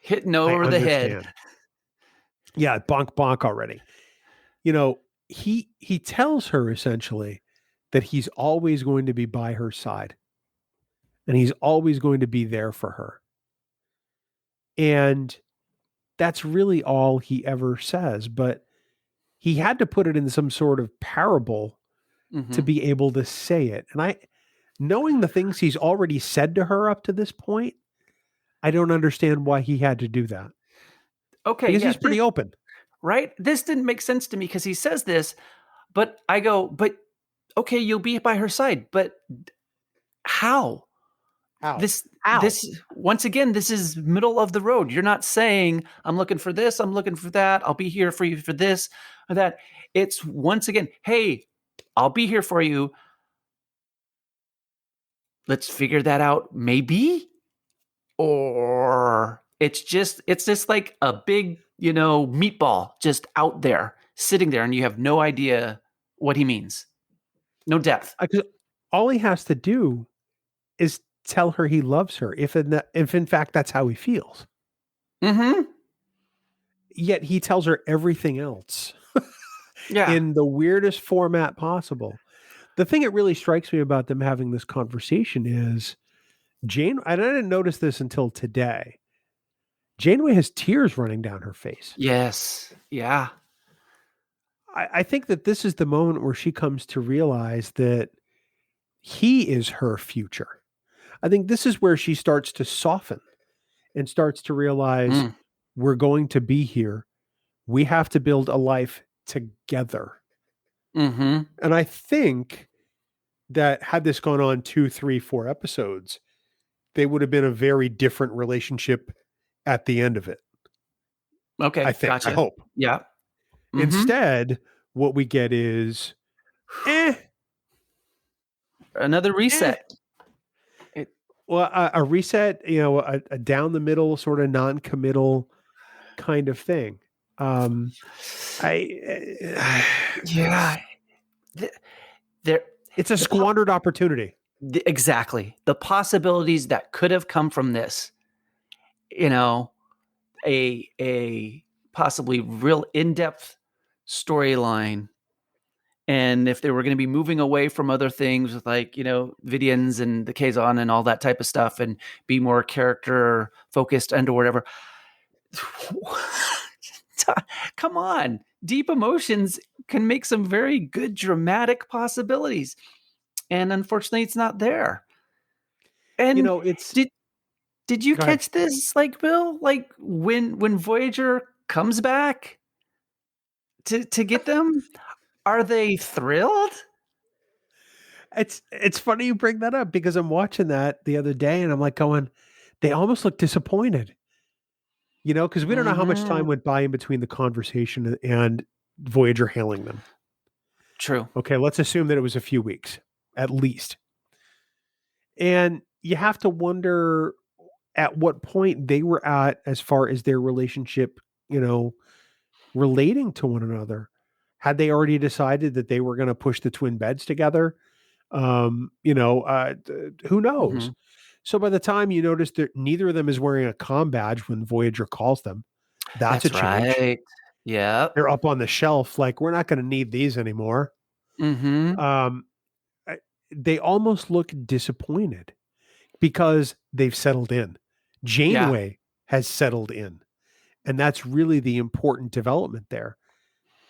Hitting over the head. Yeah, bonk, bonk already. He tells her essentially that he's always going to be by her side. And he's always going to be there for her. And that's really all he ever says. But he had to put it in some sort of parable to Mhm. be able to say it. And knowing the things he's already said to her up to this point, I don't understand why he had to do that, Okay, because yeah, he's pretty open. right? This didn't make sense to me because he says this, but I go, but okay, you'll be by her side, but how? How? This once again, this is middle of the road. You're not saying I'm looking for this, I'm looking for that, I'll be here for you for this or that. It's once again, hey, I'll be here for you. Let's figure that out, maybe? Or it's just like a big, meatball just out there, sitting there, and you have no idea what he means. No depth. 'Cause all he has to do is tell her he loves her, if in fact that's how he feels. Mm-hmm. Yet he tells her everything else Yeah. in the weirdest format possible. The thing that really strikes me about them having this conversation is Jane, and I didn't notice this until today. Janeway has tears running down her face. Yes. Yeah. I think that this is the moment where she comes to realize that he is her future. I think this is where she starts to soften and starts to realize Mm. we're going to be here. We have to build a life together. Mm-hmm. And I think that had this gone on 2, 3, 4 episodes, they would have been a very different relationship at the end of it. Okay. I think. Gotcha. I hope. Yeah. Mm-hmm. Instead, what we get is Another reset. Well, a reset, a down the middle sort of non-committal kind of thing. Yeah. There. It's a squandered opportunity. Exactly. The possibilities that could have come from this, a possibly real in-depth storyline. And if they were going to be moving away from other things with Vidians and the Kazon and all that type of stuff and be more character focused and or whatever. Come on. Deep emotions can make some very good dramatic possibilities. And unfortunately it's not there. And did you catch this, Bill? When Voyager comes back to get them, are they thrilled? It's funny you bring that up, because I'm watching that the other day and I'm like going, they almost look disappointed. Because we don't know how much time went by in between the conversation and Voyager hailing them. True. Okay, let's assume that it was a few weeks, at least. And you have to wonder at what point they were at as far as their relationship, relating to one another. Had they already decided that they were going to push the twin beds together? Who knows? Mm-hmm. So by the time you notice that neither of them is wearing a comm badge when Voyager calls them, that's a change. Right. Yeah. They're up on the shelf, like, we're not going to need these anymore. Mm-hmm. They almost look disappointed because they've settled in. Janeway has settled in. And that's really the important development there.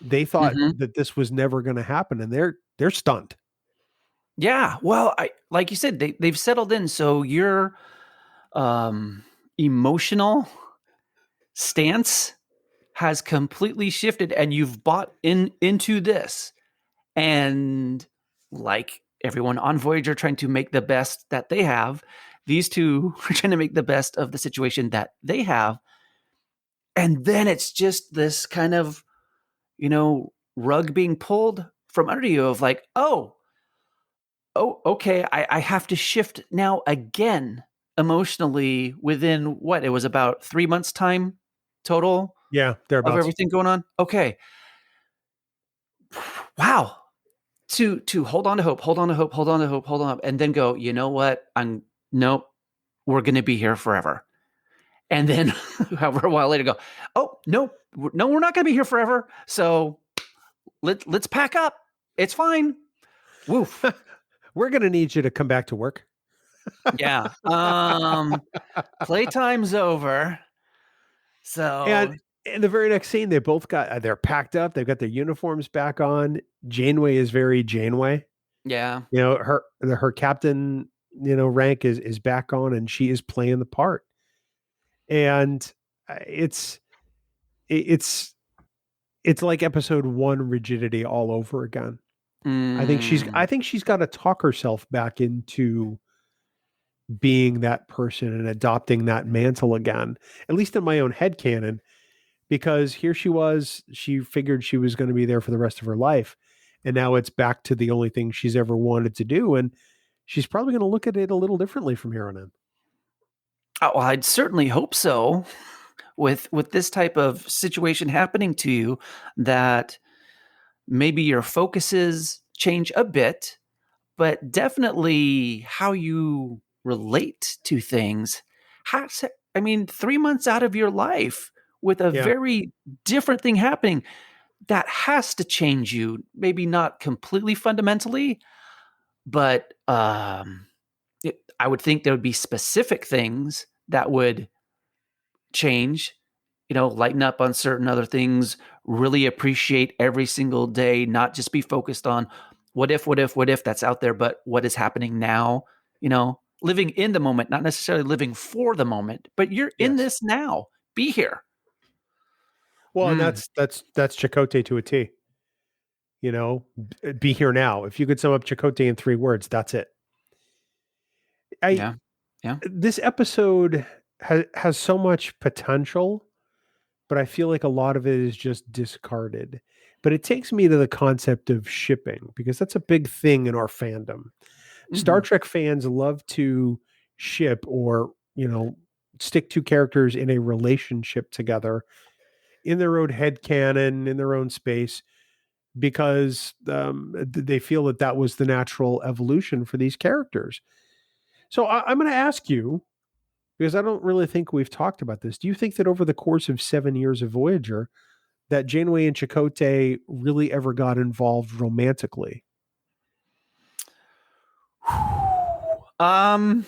They thought that this was never going to happen, and they're stunned. Yeah. Well, like you said, they've settled in. So your emotional stance has completely shifted, and you've bought into this. And like everyone on Voyager trying to make the best that they have, these two are trying to make the best of the situation that they have. And then it's just this kind of, rug being pulled from under you of like, oh, okay, I have to shift now again emotionally within what? It was about 3 months time total? Yeah, thereabouts. Of everything going on? Okay. Wow. To hold on to hope, hold on to hope, hold on to hope, hold on, and then go, you know what? Nope, we're going to be here forever. And then, however, a while later, go, oh no, we're not going to be here forever. So let's pack up. It's fine. Woof. We're going to need you to come back to work. Yeah. Playtime's over. So And in the very next scene, they both got they're packed up. They've got their uniforms back on. Janeway is very Janeway. yeah. You know, her captain, rank is back on, and she is playing the part. And it's it's it's like episode 1 rigidity all over again. I think Mm, she's got to talk herself back into being that person and adopting that mantle again, at least in my own headcanon, because here she figured she was going to be there for the rest of her life. And now it's back to the only thing she's ever wanted to do. And she's probably going to look at it a little differently from here on in. well, I'd certainly hope so. With this type of situation happening to you, that maybe your focuses change a bit, but definitely how you relate to things has, I mean, 3 months out of your life with a Yeah. very different thing happening, that has to change you. Maybe not completely fundamentally, but I would think there would be specific things that would change, lighten up on certain other things, really appreciate every single day, not just be focused on what if that's out there, but what is happening now, living in the moment, not necessarily living for the moment, but you're in Yes. this now. Be here. Well, and Mm, that's Chakotay to a T. Be here now. If you could sum up Chakotay in 3 words, that's it. yeah. Yeah. This episode has so much potential, but I feel like a lot of it is just discarded. But it takes me to the concept of shipping, because that's a big thing in our fandom. Star Mhm. Trek fans love to ship, or, stick 2 characters in a relationship together in their own headcanon, in their own space, because they feel that that was the natural evolution for these characters. So I'm going to ask you, because I don't really think we've talked about this. Do you think that over the course of 7 years of Voyager, that Janeway and Chakotay really ever got involved romantically? um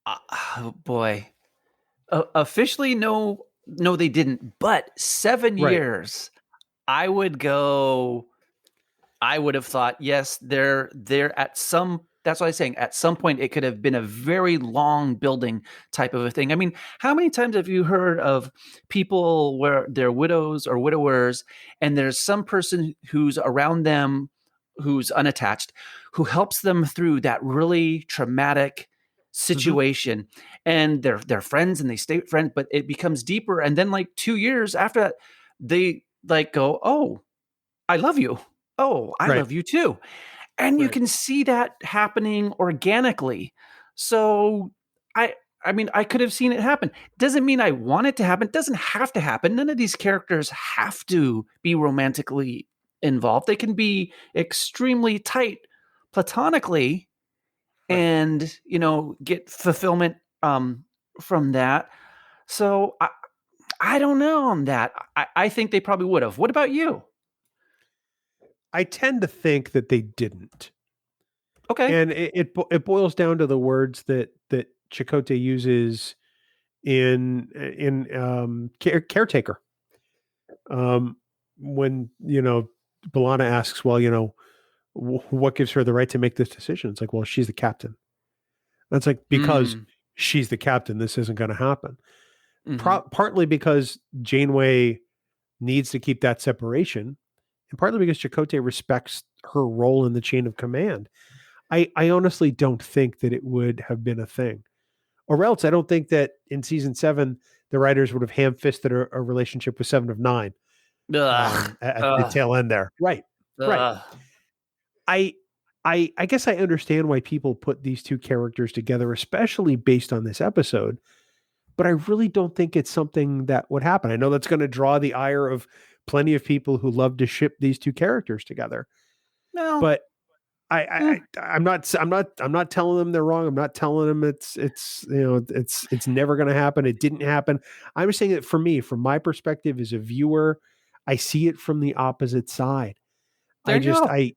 oh boy. Officially, no, they didn't. But 7 Right. years, I would go. I would have thought, yes, they're at some. That's what I'm saying. At some point, it could have been a very long building type of a thing. I mean, how many times have you heard of people where they're widows or widowers, and there's some person who's around them, who's unattached, who helps them through that really traumatic Mhm. situation, and they're friends and they stay friends, but it becomes deeper, and then like 2 years after that, they like go, "Oh, I love you. Oh, I Right. love you too." And you Right. can see that happening organically. So I I mean, I could have seen it happen. Doesn't mean I want it to happen. It doesn't have to happen. None of these characters have to be romantically involved. They can be extremely tight platonically Right. and, get fulfillment from that. So I don't know on that. I think they probably would have. What about you? I tend to think that they didn't. Okay. And it boils down to the words that Chakotay uses in caretaker. When, B'Elanna asks, well, what gives her the right to make this decision? It's like, well, she's the captain. That's like, because Mm, she's the captain, this isn't going to happen. mhm. Partly because Janeway needs to keep that separation, and partly because Chakotay respects her role in the chain of command. I honestly don't think that it would have been a thing. Or else I don't think that in season 7, the writers would have ham-fisted a relationship with 7 of 9 Ugh. at the Ugh. tail end there. Right. Right. Ugh. I I guess I understand why people put these 2 characters together, especially based on this episode, but I really don't think it's something that would happen. I know that's going to draw the ire of plenty of people who love to ship these 2 characters together. Well, But eh, I'm not telling them they're wrong. I'm not telling them it's never going to happen. It didn't happen. I'm saying that for me, from my perspective as a viewer, I see it from the opposite side. there I you just go. I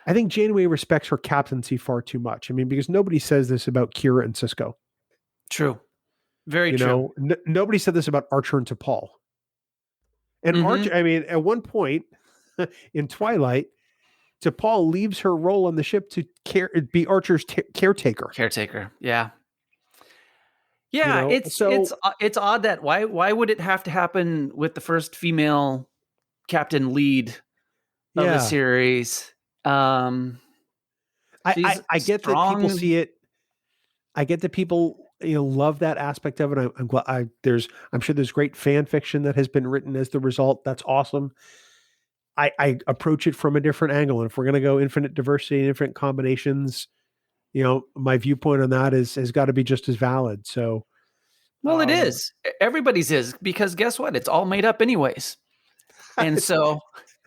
I think Janeway respects her captaincy far too much. I mean, because nobody says this about Kira and Cisco. True. Very You true. know, nobody said this about Archer and T'Pol. And Archer, I mean, at one point in Twilight, T'Pol leaves her role on the ship to be Archer's caretaker. Caretaker. Yeah. You Yeah, know, so it's odd that why would it have to happen with the first female captain lead of the series? I get that people see it. I get that people love that aspect of it. I'm glad. I'm sure there's great fan fiction that has been written as the result. That's awesome. I approach it from a different angle, and if we're going to go infinite diversity and infinite combinations, my viewpoint on that has got to be just as valid. So, well, it is. Everybody's is, because guess what? It's all made up anyways. And so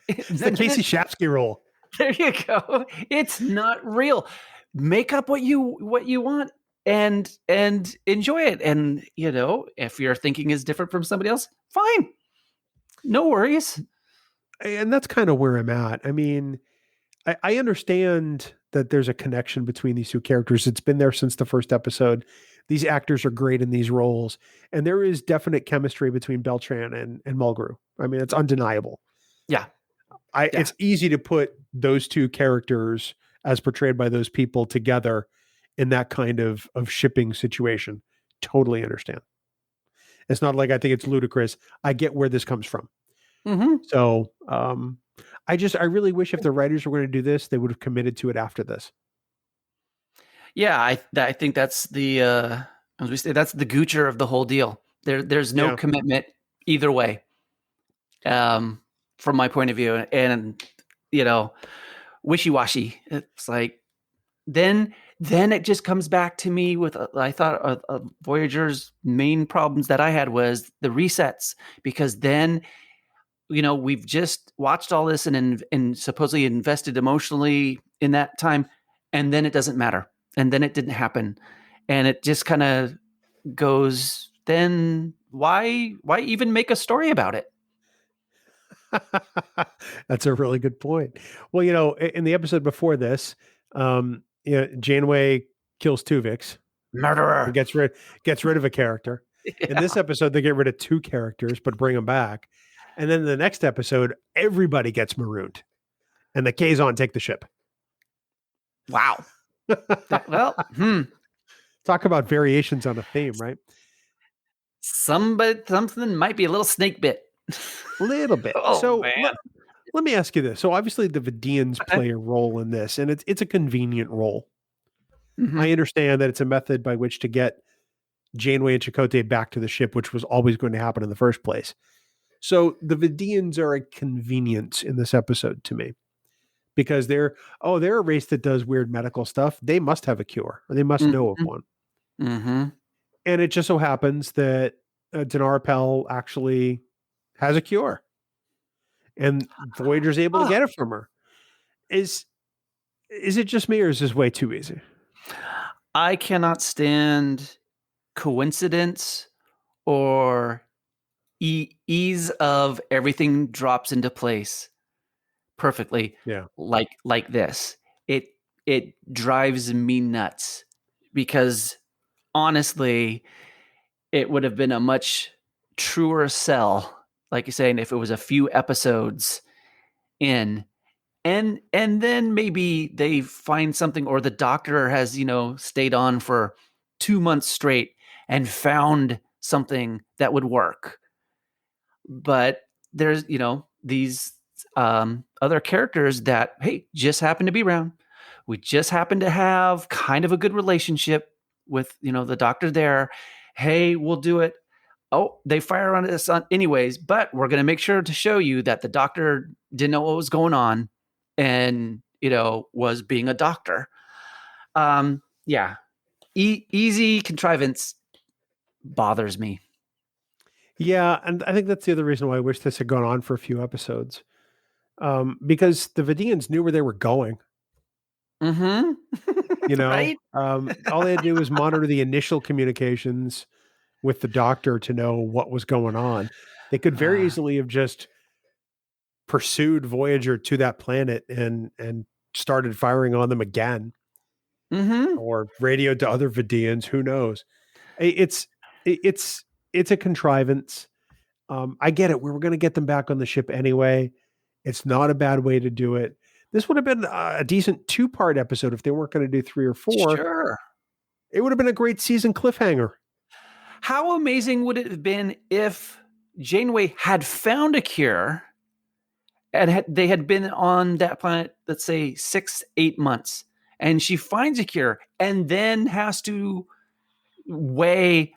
it's the Kasey Shapsky rule. There you go. It's not real. Make up what you want and enjoy it. And if your thinking is different from somebody else, fine. No worries. And that's kind of where I'm at. I mean, I understand that there's a connection between these two characters. It's been there since the first episode. These actors are great in these roles, and there is definite chemistry between Beltran and Mulgrew. I mean, it's undeniable. Yeah. It's easy to put those two characters as portrayed by those people together in that kind of shipping situation. Totally understand. It's not like I think it's ludicrous. I get where this comes from. Mm-hmm. So, I really wish if the writers were going to do this, they would have committed to it after this. Yeah, I think that's the as we say, that's the Goocher of the whole deal. There's no commitment either way, from my point of view, and wishy-washy. It's like then it just comes back to me with I thought Voyager's main problems that I had was the resets, because then we've just watched all this and supposedly invested emotionally in that time, and then it doesn't matter. And then it didn't happen. And it just kind of goes, then why even make a story about it? That's a really good point. Well, in the episode before this, Janeway kills Tuvix. Murderer. Gets rid of a character. Yeah. In this episode, they get rid of two characters, but bring them back. And then the next episode, everybody gets marooned. And the Kazon take the ship. Wow. Talk about variations on a theme, right? Something might be a little snake bit. A little bit. Let me ask you this. So obviously the Vidians play a role in this, and it's a convenient role. Mm-hmm. I understand that it's a method by which to get Janeway and Chakotay back to the ship, which was always going to happen in the first place. So the Vidians are a convenience in this episode to me. Because they're a race that does weird medical stuff. They must have a cure, or they must know of one. Mm-hmm. And it just so happens that Dinar Pell actually has a cure, and Voyager's able to get it from her. Is it just me, or is this way too easy? I cannot stand coincidence or ease of everything drops into place perfectly. Yeah. Like this. It drives me nuts, because honestly, it would have been a much truer sell, like you're saying, if it was a few episodes in, and then maybe they find something, or the doctor has, stayed on for 2 months straight and found something that would work. But there's, these other characters that, hey, just happen to be around. We just happen to have kind of a good relationship with, the doctor there. Hey, we'll do it. Oh, they fire on us anyways, but we're going to make sure to show you that the doctor didn't know what was going on and, was being a doctor. Yeah. Easy contrivance bothers me. Yeah. And I think that's the other reason why I wish this had gone on for a few episodes. Because the Vidians knew where they were going. Mm-hmm. Right? All they had to do was monitor the initial communications with the doctor to know what was going on. They could very easily have just pursued Voyager to that planet and started firing on them again, mm-hmm. or radioed to other Vidians. Who knows? It's It's a contrivance. I get it. We were going to get them back on the ship anyway. It's not a bad way to do it. This would have been a decent 2-part episode if they weren't going to do 3 or 4. Sure. It would have been a great season cliffhanger. How amazing would it have been if Janeway had found a cure and they had been on that planet, let's say 6-8 months, and she finds a cure and then has to weigh,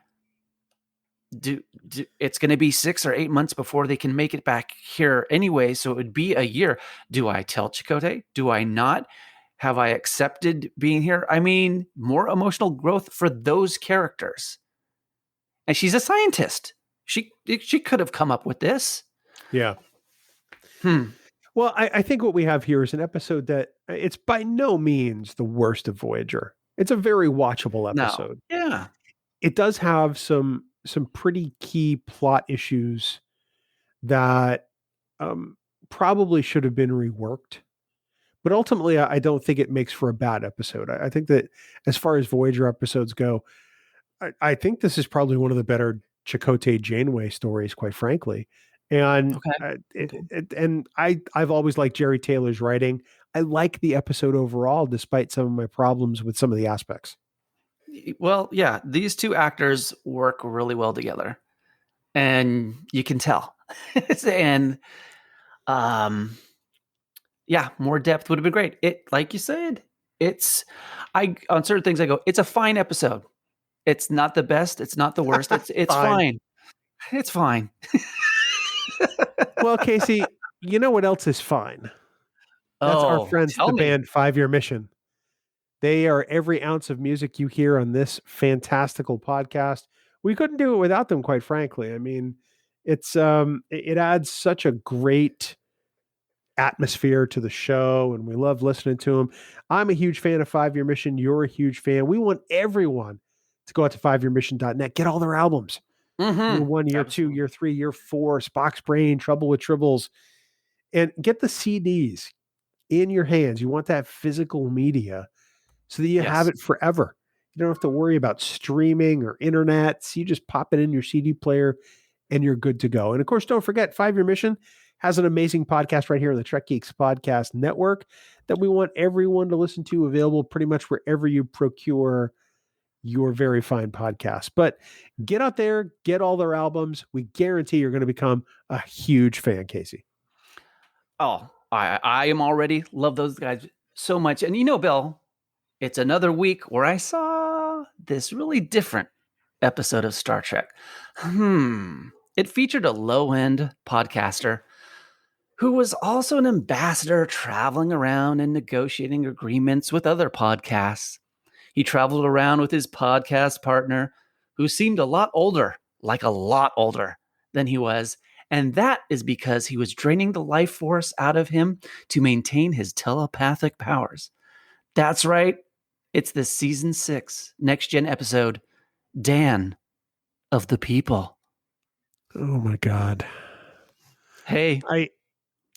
it's going to be 6 or 8 months before they can make it back here anyway. So it would be a year. Do I tell Chakotay? Do I not? Have I accepted being here? I mean, more emotional growth for those characters. And she's a scientist. She could have come up with this. Yeah. Well, I think what we have here is an episode that it's by no means the worst of Voyager. It's a very watchable episode. No. Yeah. It does have some pretty key plot issues that probably should have been reworked. But ultimately, I don't think it makes for a bad episode. I think that as far as Voyager episodes go, I think this is probably one of the better Chakotay Janeway stories, quite frankly. And I've always liked Jerry Taylor's writing. I like the episode overall, despite some of my problems with some of the aspects. Well, yeah, these two actors work really well together, and you can tell. And yeah, more depth would have been great. It, like you said, on certain things I go, it's a fine episode. It's not the best. It's not the worst. It's fine. It's fine. Well, Kasey, you know what else is fine? That's our friends, the band 5 Year Mission. They are every ounce of music you hear on this fantastical podcast. We couldn't do it without them, quite frankly. I mean, it adds such a great atmosphere to the show, and we love listening to them. I'm a huge fan of 5 Year Mission. You're a huge fan. We want everyone to go out to 5yearmission.net, get all their albums. Year 1, year 2, year 3, year 4, Spock's Brain, Trouble with Tribbles, and get the CDs in your hands. You want that physical media so that you have it forever. You don't have to worry about streaming or internet. So you just pop it in your CD player and you're good to go. And of course, don't forget, 5 Year Mission has an amazing podcast right here on the Trek Geeks Podcast Network that we want everyone to listen to, available pretty much wherever you procure your very fine podcast. But get out there, get all their albums. We guarantee you're going to become a huge fan, Kasey. Oh, I am already. Love those guys so much. And you know, Bill, it's another week where I saw this really different episode of Star Trek. It featured a low-end podcaster who was also an ambassador traveling around and negotiating agreements with other podcasts. He traveled around with his podcast partner, who seemed a lot older than he was. And that is because he was draining the life force out of him to maintain his telepathic powers. That's right. It's the season 6 Next Gen episode, Dan of the People. Oh my God. Hey,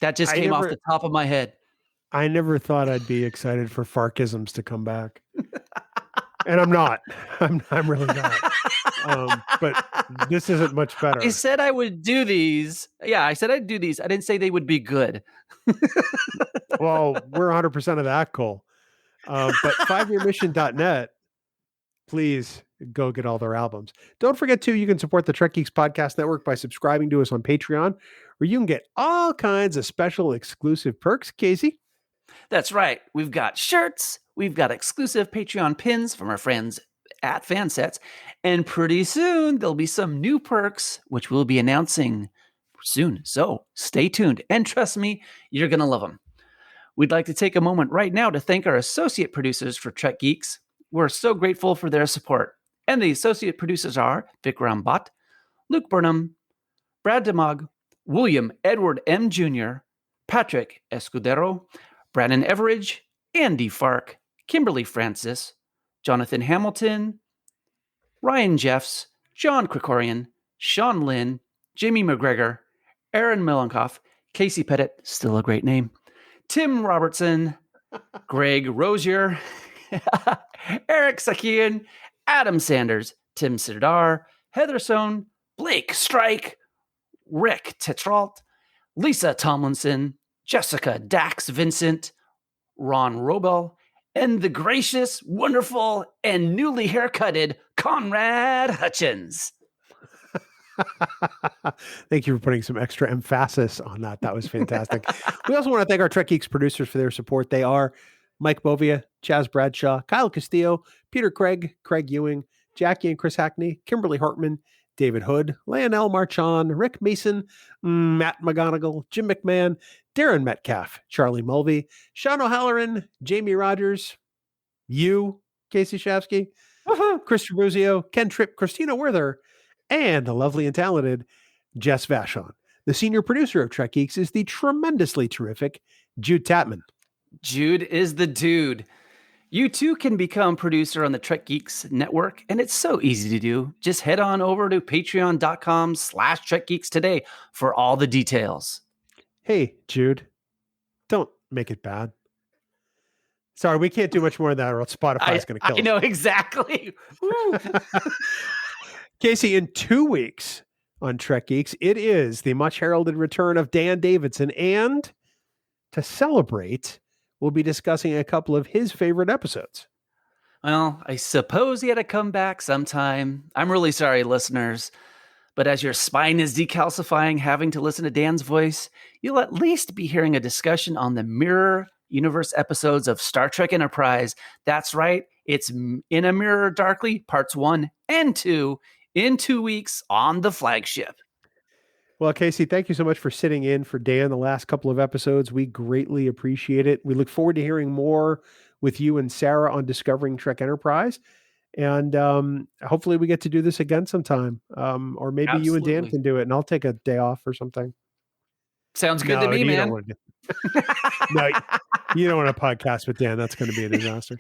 that just came off the top of my head. I never thought I'd be excited for Farkisms to come back. And I'm not. I'm really not. But this isn't much better. I said I would do these. Yeah, I said I'd do these. I didn't say they would be good. Well, we're 100% of that, Cole. But 5yearmission.net, please go get all their albums. Don't forget, too, you can support the Trek Geeks Podcast Network by subscribing to us on Patreon, where you can get all kinds of special exclusive perks, Kasey. That's right. We've got shirts. We've got exclusive Patreon pins from our friends at Fansets. And pretty soon, there'll be some new perks, which we'll be announcing soon. So stay tuned. And trust me, you're going to love them. We'd like to take a moment right now to thank our associate producers for Trek Geeks. We're so grateful for their support. And the associate producers are Vikram Bhatt, Luke Burnham, Brad DeMog, William Edward M. Jr., Patrick Escudero, Brandon Everidge, Andy Fark, Kimberly Francis, Jonathan Hamilton, Ryan Jeffs, John Krikorian, Sean Lynn, Jamie McGregor, Aaron Melankoff, Kasey Pettit, still a great name, Tim Robertson, Greg Rosier, Eric Sakian, Adam Sanders, Tim Siddar, Heather Sohn, Blake Strike, Rick Tetrault, Lisa Tomlinson, Jessica Dax Vincent, Ron Robel, and the gracious, wonderful, and newly haircutted Conrad Hutchins. Thank you for putting some extra emphasis on that. That was fantastic. We also want to thank our Trek Geeks producers for their support. They are Mike Bovia, Chaz Bradshaw, Kyle Castillo, Peter Craig, Craig Ewing, Jackie and Chris Hackney, Kimberly Hartman, David Hood, Lionel Marchand, Rick Mason, Matt McGonigal, Jim McMahon, Darren Metcalf, Charlie Mulvey, Sean O'Halloran, Jamie Rogers, you, Kasey Shafsky, Chris Tribuzio, Ken Tripp, Christina Werther, and the lovely and talented Jess Vashon. The senior producer of Trek Geeks is the tremendously terrific Jude Tatman. Jude is the dude. You too can become producer on the Trek Geeks network, and it's so easy to do. Just head on over to patreon.com/Trek Geeks today for all the details. Hey, Jude, don't make it bad. Sorry, we can't do much more of that or else Spotify is going to kill us. I know, exactly. Kasey, in 2 weeks on Trek Geeks, it is the much heralded return of Dan Davidson. And to celebrate, we'll be discussing a couple of his favorite episodes. Well, I suppose he had to come back sometime. I'm really sorry, listeners. But as your spine is decalcifying having to listen to Dan's voice, you'll at least be hearing a discussion on the Mirror Universe episodes of Star Trek Enterprise. That's right. It's In a Mirror Darkly, parts 1 and 2, in 2 weeks on the flagship. Well, Kasey, thank you so much for sitting in for Dan the last couple of episodes. We greatly appreciate it. We look forward to hearing more with you and Sarah on Discovering Trek Enterprise. And hopefully we get to do this again sometime. Or maybe Absolutely. You and Dan can do it and I'll take a day off or something. Sounds good to me, man. No, you don't want to podcast with Dan. That's going to be a disaster.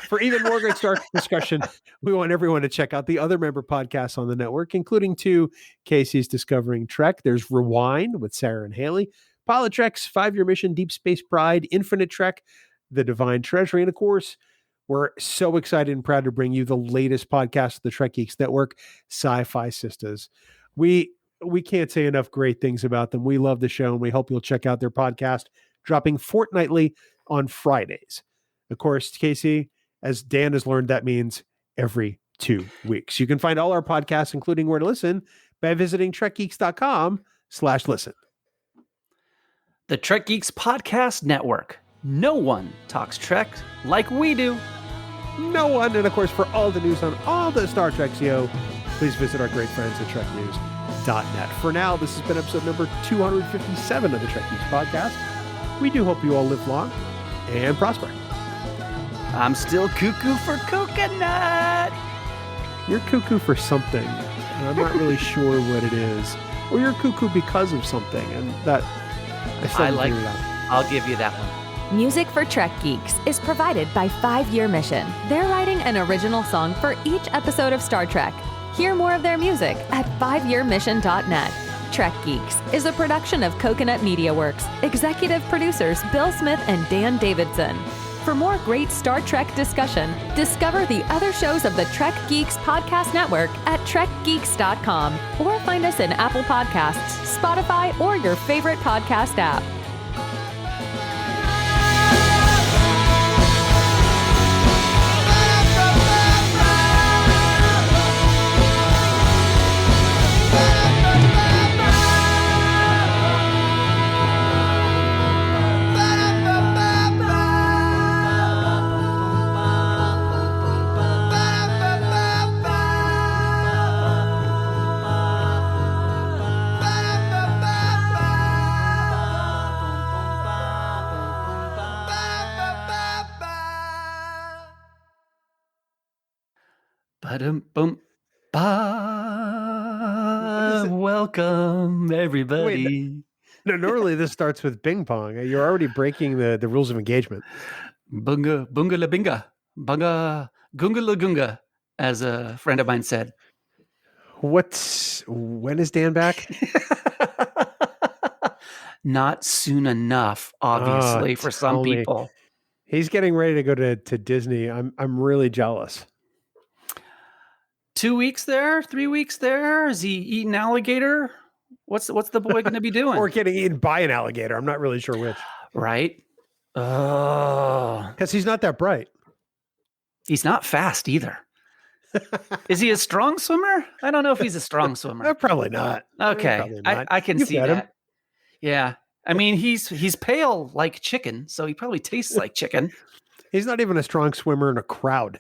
For even more great Star Trek discussion, we want everyone to check out the other member podcasts on the network, including 2, Kasey's Discovering Trek. There's Rewind with Sarah and Haley, Pilot Trek's 5-Year Mission, Deep Space Pride, Infinite Trek, The Divine Treasury, and of course, we're so excited and proud to bring you the latest podcast of the Trek Geeks Network, Sci-Fi Sisters. We can't say enough great things about them. We love the show, and we hope you'll check out their podcast, dropping fortnightly on Fridays. Of course, Kasey, as Dan has learned, that means every 2 weeks. You can find all our podcasts, including where to listen, by visiting trekgeeks.com/listen. The Trek Geeks Podcast Network. No one talks Trek like we do. No one. And of course, for all the news on all the Star Trek CO, please visit our great friends at treknews.net. For now, this has been episode number 257 of the Trek Geeks Podcast. We do hope you all live long and prosper. I'm still cuckoo for coconut. You're cuckoo for something, and I'm not really sure what it is. Or you're cuckoo because of something, and that I still haven't figured it out. I'll give you that one. Music for Trek Geeks is provided by 5-Year Mission. They're writing an original song for each episode of Star Trek. Hear more of their music at 5yearmission.net. Trek Geeks is a production of Coconut Media Works. Executive producers Bill Smith and Dan Davidson. For more great Star Trek discussion, discover the other shows of the Trek Geeks Podcast Network at trekgeeks.com or find us in Apple Podcasts, Spotify, or your favorite podcast app. Welcome, everybody. Wait, no, normally this starts with Bing Pong. You're already breaking the rules of engagement. Bunga, bunga la binga. Bunga, gunga la gunga, as a friend of mine said. When is Dan back? Not soon enough, obviously, for some people. He's getting ready to go to Disney. I'm really jealous. 2 weeks there, 3 weeks there. Is he eating alligator? What's the boy going to be doing? Or getting eaten by an alligator. I'm not really sure which. Right? Oh, Because he's not that bright. he's not fast either. Is he a strong swimmer? I don't know if he's a strong swimmer. Probably not. Okay, Probably not. I can You see fed him. that. Yeah, I mean he's pale like chicken, so he probably tastes like chicken. He's not even a strong swimmer in a crowd.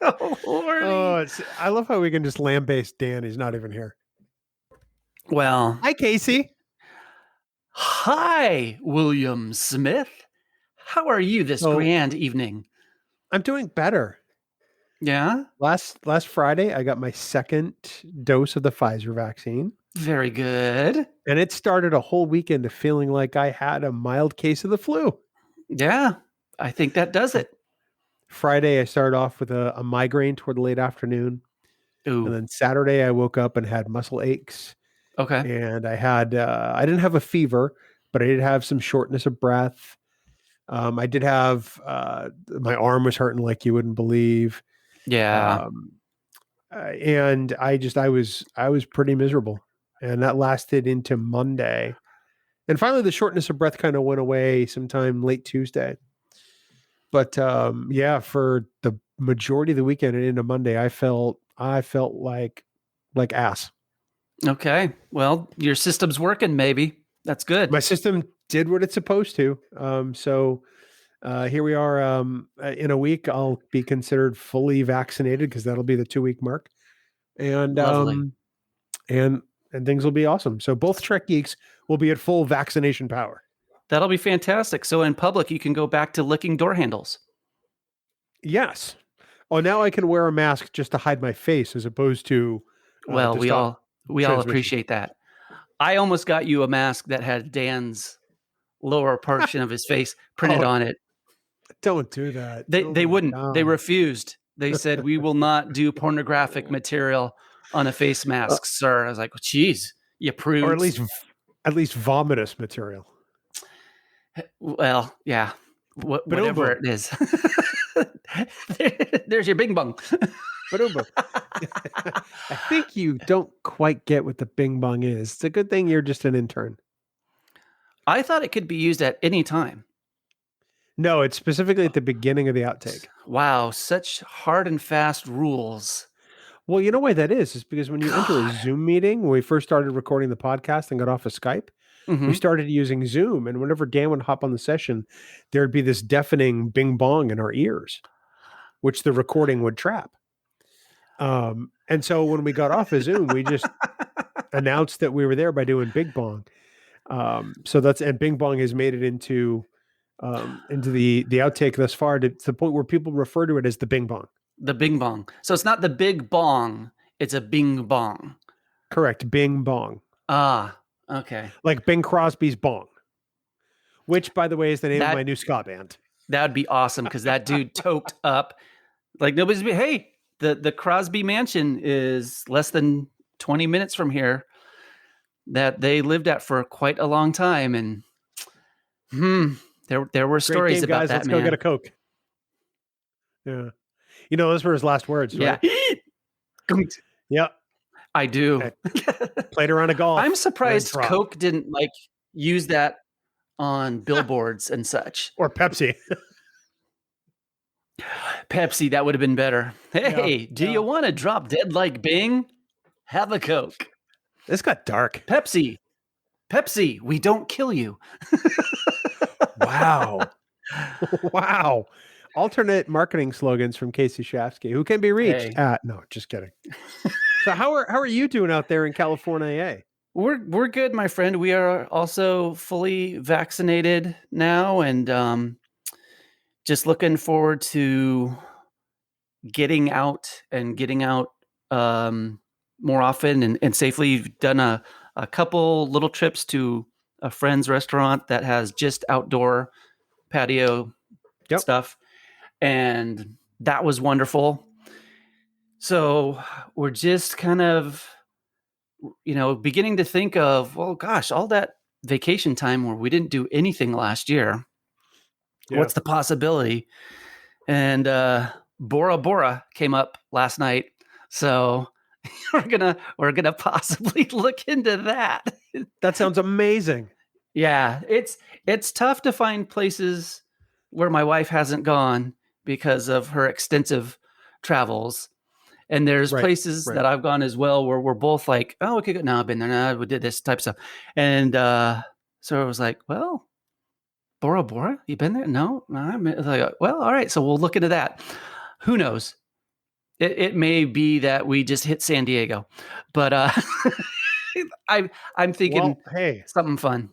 Oh, Lordy. Oh, I love how we can just lambaste Dan. He's not even here. Well, Hi, Kasey. hi, William Smith. How are you this Oh. grand evening? I'm doing better. Yeah, Last Friday, I got my second dose of the Pfizer vaccine, very good. and it started a whole weekend of feeling like I had a mild case of the flu. Yeah, I think that does it. Friday, I started off with a migraine toward the late afternoon. And Ooh, then Saturday, I woke up and had muscle aches. okay. And I didn't have a fever, but I did have some shortness of breath. I did have, my arm was hurting like you wouldn't believe. Yeah, And I was pretty miserable. And that lasted into Monday. And finally, the shortness of breath kind of went away sometime late Tuesday. But yeah, for the majority of the weekend and into Monday, I felt like ass. okay. Well, your system's working, maybe. That's good. My system did what it's supposed to. So here we are. In a week, I'll be considered fully vaccinated because that'll be the 2-week mark, and Lovely. and things will be awesome. So both Trek Geeks will be at full vaccination power. That'll be fantastic. So in public, you can go back to licking door handles. Yes. Oh, now I can wear a mask just to hide my face, as opposed to Well, to we stop all transmission. appreciate that. I almost got you a mask that had Dan's lower portion of his face printed Oh, on it. Don't do that. They Oh they my wouldn't. They God. refused. They said we will not do pornographic material on a face mask, sir. I was like, geez, you prudes. or at least vomitous material. Well, yeah, whatever it is. There's your bing bong. But I think you don't quite get what the bing bong is. It's a good thing you're just an intern. I thought it could be used at any time. No, it's specifically at the beginning of the outtake. Wow, such hard and fast rules. Well, you know why that is? It's because when you enter a Zoom meeting, when we first started recording the podcast and got off of Skype, Mhm. we started using Zoom. And whenever Dan would hop on the session, there'd be this deafening bing bong in our ears, which the recording would trap. And so when we got off of Zoom, we just announced that we were there by doing Big Bong. And Bing Bong has made it into the outtake thus far to the point where people refer to it as the Bing Bong. The bing bong. So it's not the big bong, it's a bing bong. Correct. Bing Bong. Ah, okay. Like Bing Crosby's Bong, which, by the way, is the name of That- my new ska band. That would be awesome because that dude toked up. Like nobody's be, hey, the Crosby mansion is less than 20 minutes from here that they lived at for quite a long time. And there were Great stories game, about guys. that, Let's man. go get a Coke. Yeah. You know, those were his last words, Yeah. right? Yep. I do. Played around a golf. I'm surprised and Coke didn't like use that on billboards and such. or Pepsi. Pepsi, that would have been better. Hey, do you want to drop dead like Bing? Have a Coke. This got dark. Pepsi, we don't kill you. Wow. Wow. Alternate marketing slogans from Kasey Shafsky, who can be reached Hey. at no, just kidding. So how are you doing out there in California? We're good, my friend. We are also fully vaccinated now, and just looking forward to getting out more often and safely. We've done a couple little trips to a friend's restaurant that has just outdoor patio stuff, and that was wonderful. So we're just kind of, beginning to think of, well, gosh, all that vacation time where we didn't do anything last year. Yeah. What's the possibility? And Bora Bora came up last night. So we're gonna possibly look into that. That sounds amazing. Yeah, it's tough to find places where my wife hasn't gone because of her extensive travels. And there's places that I've gone as well where we're both like, oh, okay, good. No, I've been there. No, we did this type of stuff. And so I was like, well, Bora Bora, you been there? No, I'm like, well, all right. So we'll look into that. Who knows? It may be that we just hit San Diego, but I'm thinking, hey, something fun.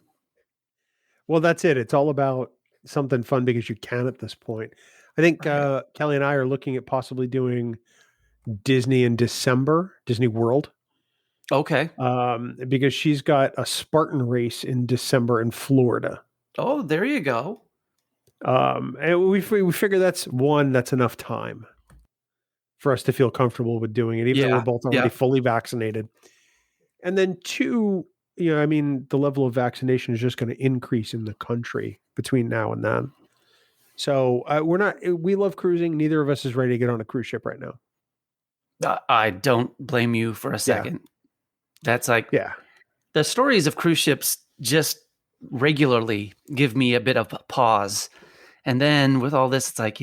Well, that's it. It's all about something fun because you can at this point. I think Kelly and I are looking at possibly doing Disney in December, Disney World. Okay. Because she's got a Spartan race in December in Florida. Oh, there you go. And we figure that's enough time for us to feel comfortable with doing it, even though we're both already fully vaccinated. And then two, I mean, the level of vaccination is just going to increase in the country between now and then. So we love cruising. Neither of us is ready to get on a cruise ship right now. I don't blame you for a second. Yeah. That's like, the stories of cruise ships just regularly give me a bit of a pause. And then with all this, it's like,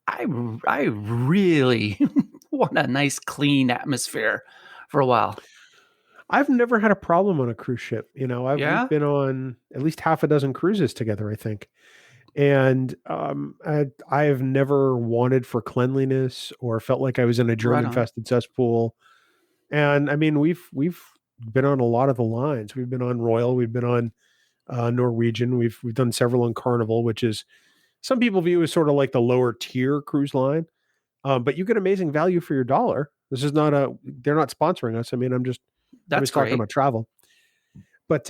I really want a nice clean atmosphere for a while. I've never had a problem on a cruise ship. We've been on at least half a dozen cruises together, I think. And I have never wanted for cleanliness or felt like I was in a germ-infested cesspool. And I mean, we've been on a lot of the lines. We've been on Royal. We've been on Norwegian. We've done several on Carnival, which is some people view as sort of like the lower tier cruise line. But you get amazing value for your dollar. This is they're not sponsoring us. I mean, I was talking about travel. But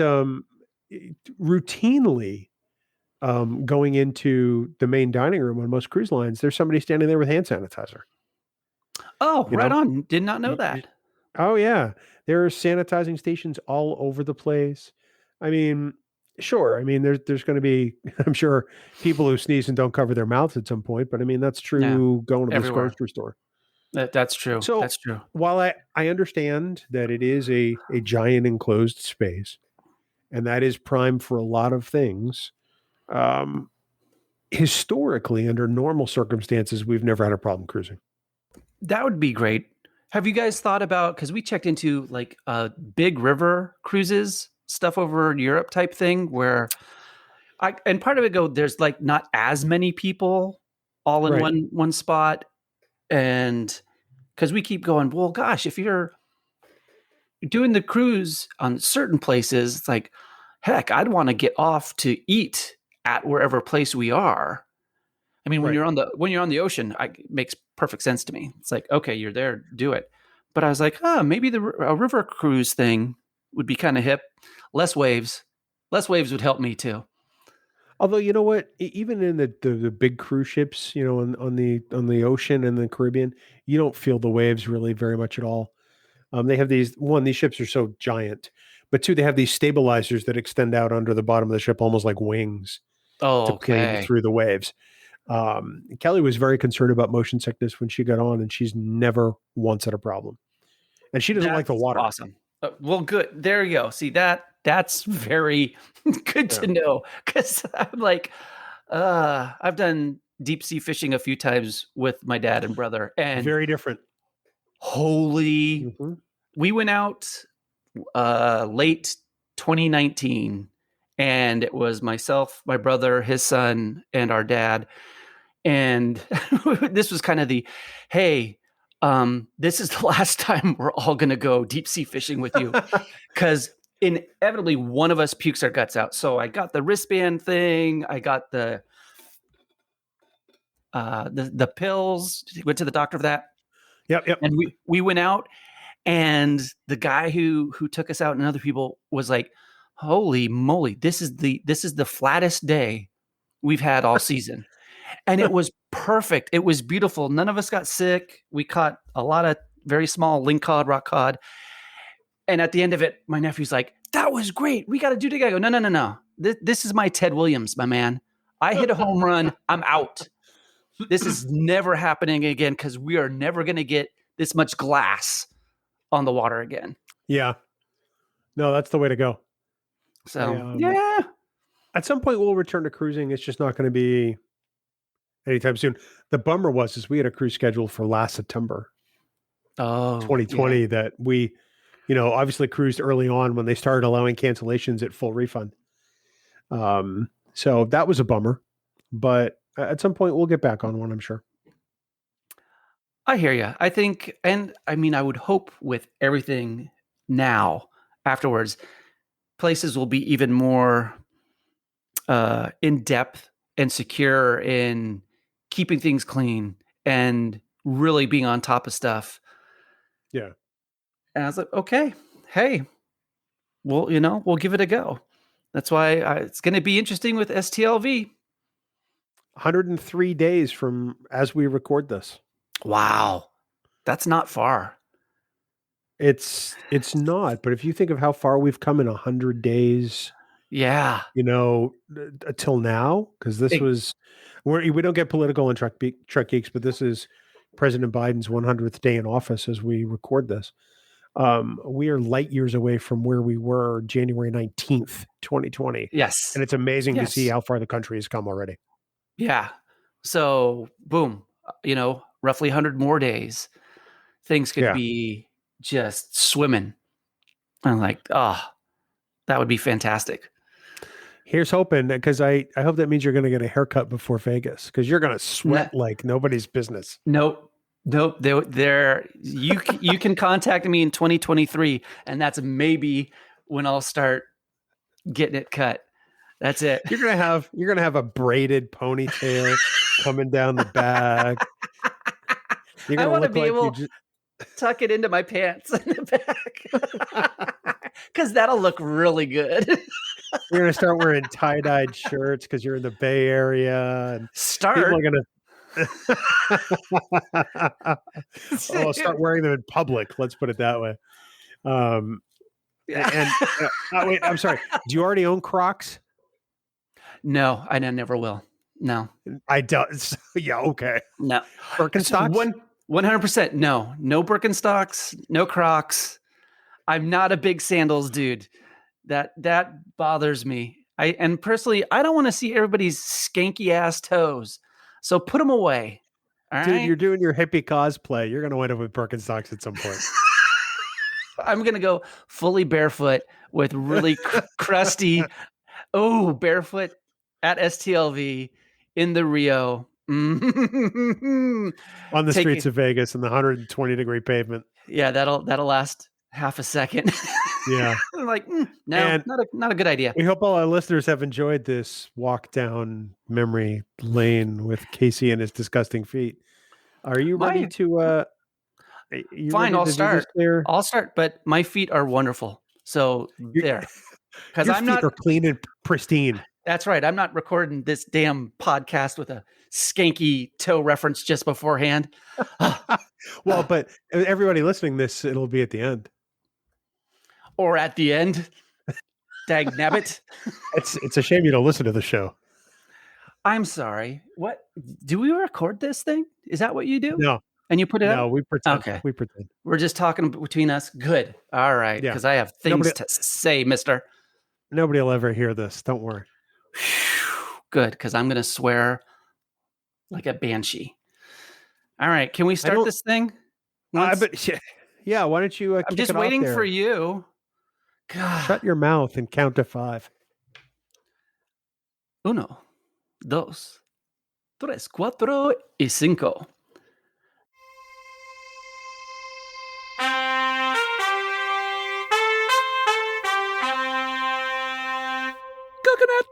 routinely going into the main dining room on most cruise lines, there's somebody standing there with hand sanitizer. Oh, on. Did not know that. Oh, yeah. There are sanitizing stations all over the place. I mean, sure. I mean, there's going to be, I'm sure, people who sneeze and don't cover their mouths at some point. But I mean, that's true going to this grocery store. That's true. So that's true. While I understand that it is a giant enclosed space, and that is prime for a lot of things, historically, under normal circumstances, we've never had a problem cruising. That would be great. Have you guys thought about, because we checked into like big river cruises, stuff over in Europe type thing, where and part of it there's like not as many people all in one spot. And because we keep going, well, gosh, if you're doing the cruise on certain places, it's like, heck, I'd want to get off to eat at wherever place we are. I mean, when you're on the ocean, it makes perfect sense to me. It's like, okay, you're there, do it. But I was like, maybe a river cruise thing would be kind of hip. Less waves would help me too. Although, you know what, even in the big cruise ships, on the ocean and the Caribbean, you don't feel the waves really very much at all. They have these ships are so giant, but two, they have these stabilizers that extend out under the bottom of the ship, almost like wings. To plane through the waves. Kelly was very concerned about motion sickness when she got on, and she's never once had a problem. And she doesn't like the water. Awesome. Well, good. There you go. See, that's very good to know, because I'm like, I've done deep sea fishing a few times with my dad and brother, and very different. We went out late 2019. And it was myself, my brother, his son, and our dad. And this was kind of hey, this is the last time we're all going to go deep sea fishing with you. Because inevitably one of us pukes our guts out. So I got the wristband thing. I got the pills. Went to the doctor for that. Yep. And we went out. And the guy who took us out and other people was like, holy moly, this is the flattest day we've had all season. And it was perfect. It was beautiful. None of us got sick. We caught a lot of very small lingcod, rock cod. And at the end of it, my nephew's like, that was great. We got to do it again. I go, no. This is my Ted Williams, my man. I hit a home run. I'm out. This is never happening again because we are never going to get this much glass on the water again. Yeah. No, that's the way to go. So, yeah. At some point, we'll return to cruising. It's just not going to be anytime soon. The bummer is we had a cruise scheduled for last September, 2020, that we, obviously cruised early on when they started allowing cancellations at full refund. So that was a bummer, but at some point we'll get back on one, I'm sure. I hear you. I think, and I mean, I would hope with everything now afterwards, places will be even more in depth and secure in keeping things clean and really being on top of stuff. Yeah. And I was like, okay, hey, well, we'll give it a go. That's why it's going to be interesting with STLV. 103 days from as we record this. Wow. That's not far. It's not, but if you think of how far we've come in 100 days, yeah, till now, because we don't get political in Trek Geeks, but this is President Biden's 100th day in office as we record this. We are light years away from where we were January 19th, 2020. Yes. And it's amazing to see how far the country has come already. Yeah. So, boom, roughly 100 more days, things could be just swimming. I'm like, that would be fantastic. Here's hoping, because I hope that means you're going to get a haircut before Vegas, because you're going to sweat like nobody's business. Nope. There. You can contact me in 2023, and that's maybe when I'll start getting it cut. That's it. You're gonna have a braided ponytail coming down the back. You're gonna look like you just tuck it into my pants in the back, because that'll look really good. You're gonna start wearing tie-dyed shirts because you're in the Bay Area, and people are gonna start wearing them in public. Let's put it that way. Wait, I'm sorry. Do you already own Crocs? No, I never will. No, I don't. Yeah, okay. No Birkenstocks. 100%. No Birkenstocks. No Crocs. I'm not a big sandals dude. That bothers me. And personally, I don't want to see everybody's skanky ass toes. So put them away. All Dude, right? You're doing your hippie cosplay. You're gonna wind up with Birkenstocks at some point. I'm gonna go fully barefoot with really crusty. Barefoot at STLV in the Rio. On the streets of Vegas in the 120-degree pavement. Yeah, that'll last half a second. Yeah. I'm like, no, not a good idea. We hope all our listeners have enjoyed this walk down memory lane with Kasey and his disgusting feet. Are you ready to fine, I'll start. I'll start, but my feet are wonderful. So there. Because I'm not clean and pristine. That's right. I'm not recording this damn podcast with a skanky toe reference just beforehand. Well, but everybody listening this, it'll be at the end. Or at the end. Dag nabbit. It's a shame you don't listen to the show. I'm sorry. What? Do we record this thing? Is that what you do? No. And you put it up? No, we pretend. Okay. We pretend. We're just talking between us. Good. All right. Because I have things to say, mister. Nobody will ever hear this. Don't worry. Good. Because I'm going to swear like a banshee. All right. Can we start this thing? Yeah. Why don't you I'm just waiting for you. God. Shut your mouth and count to 5. 1, 2, 3, 4 y 5. Coconut.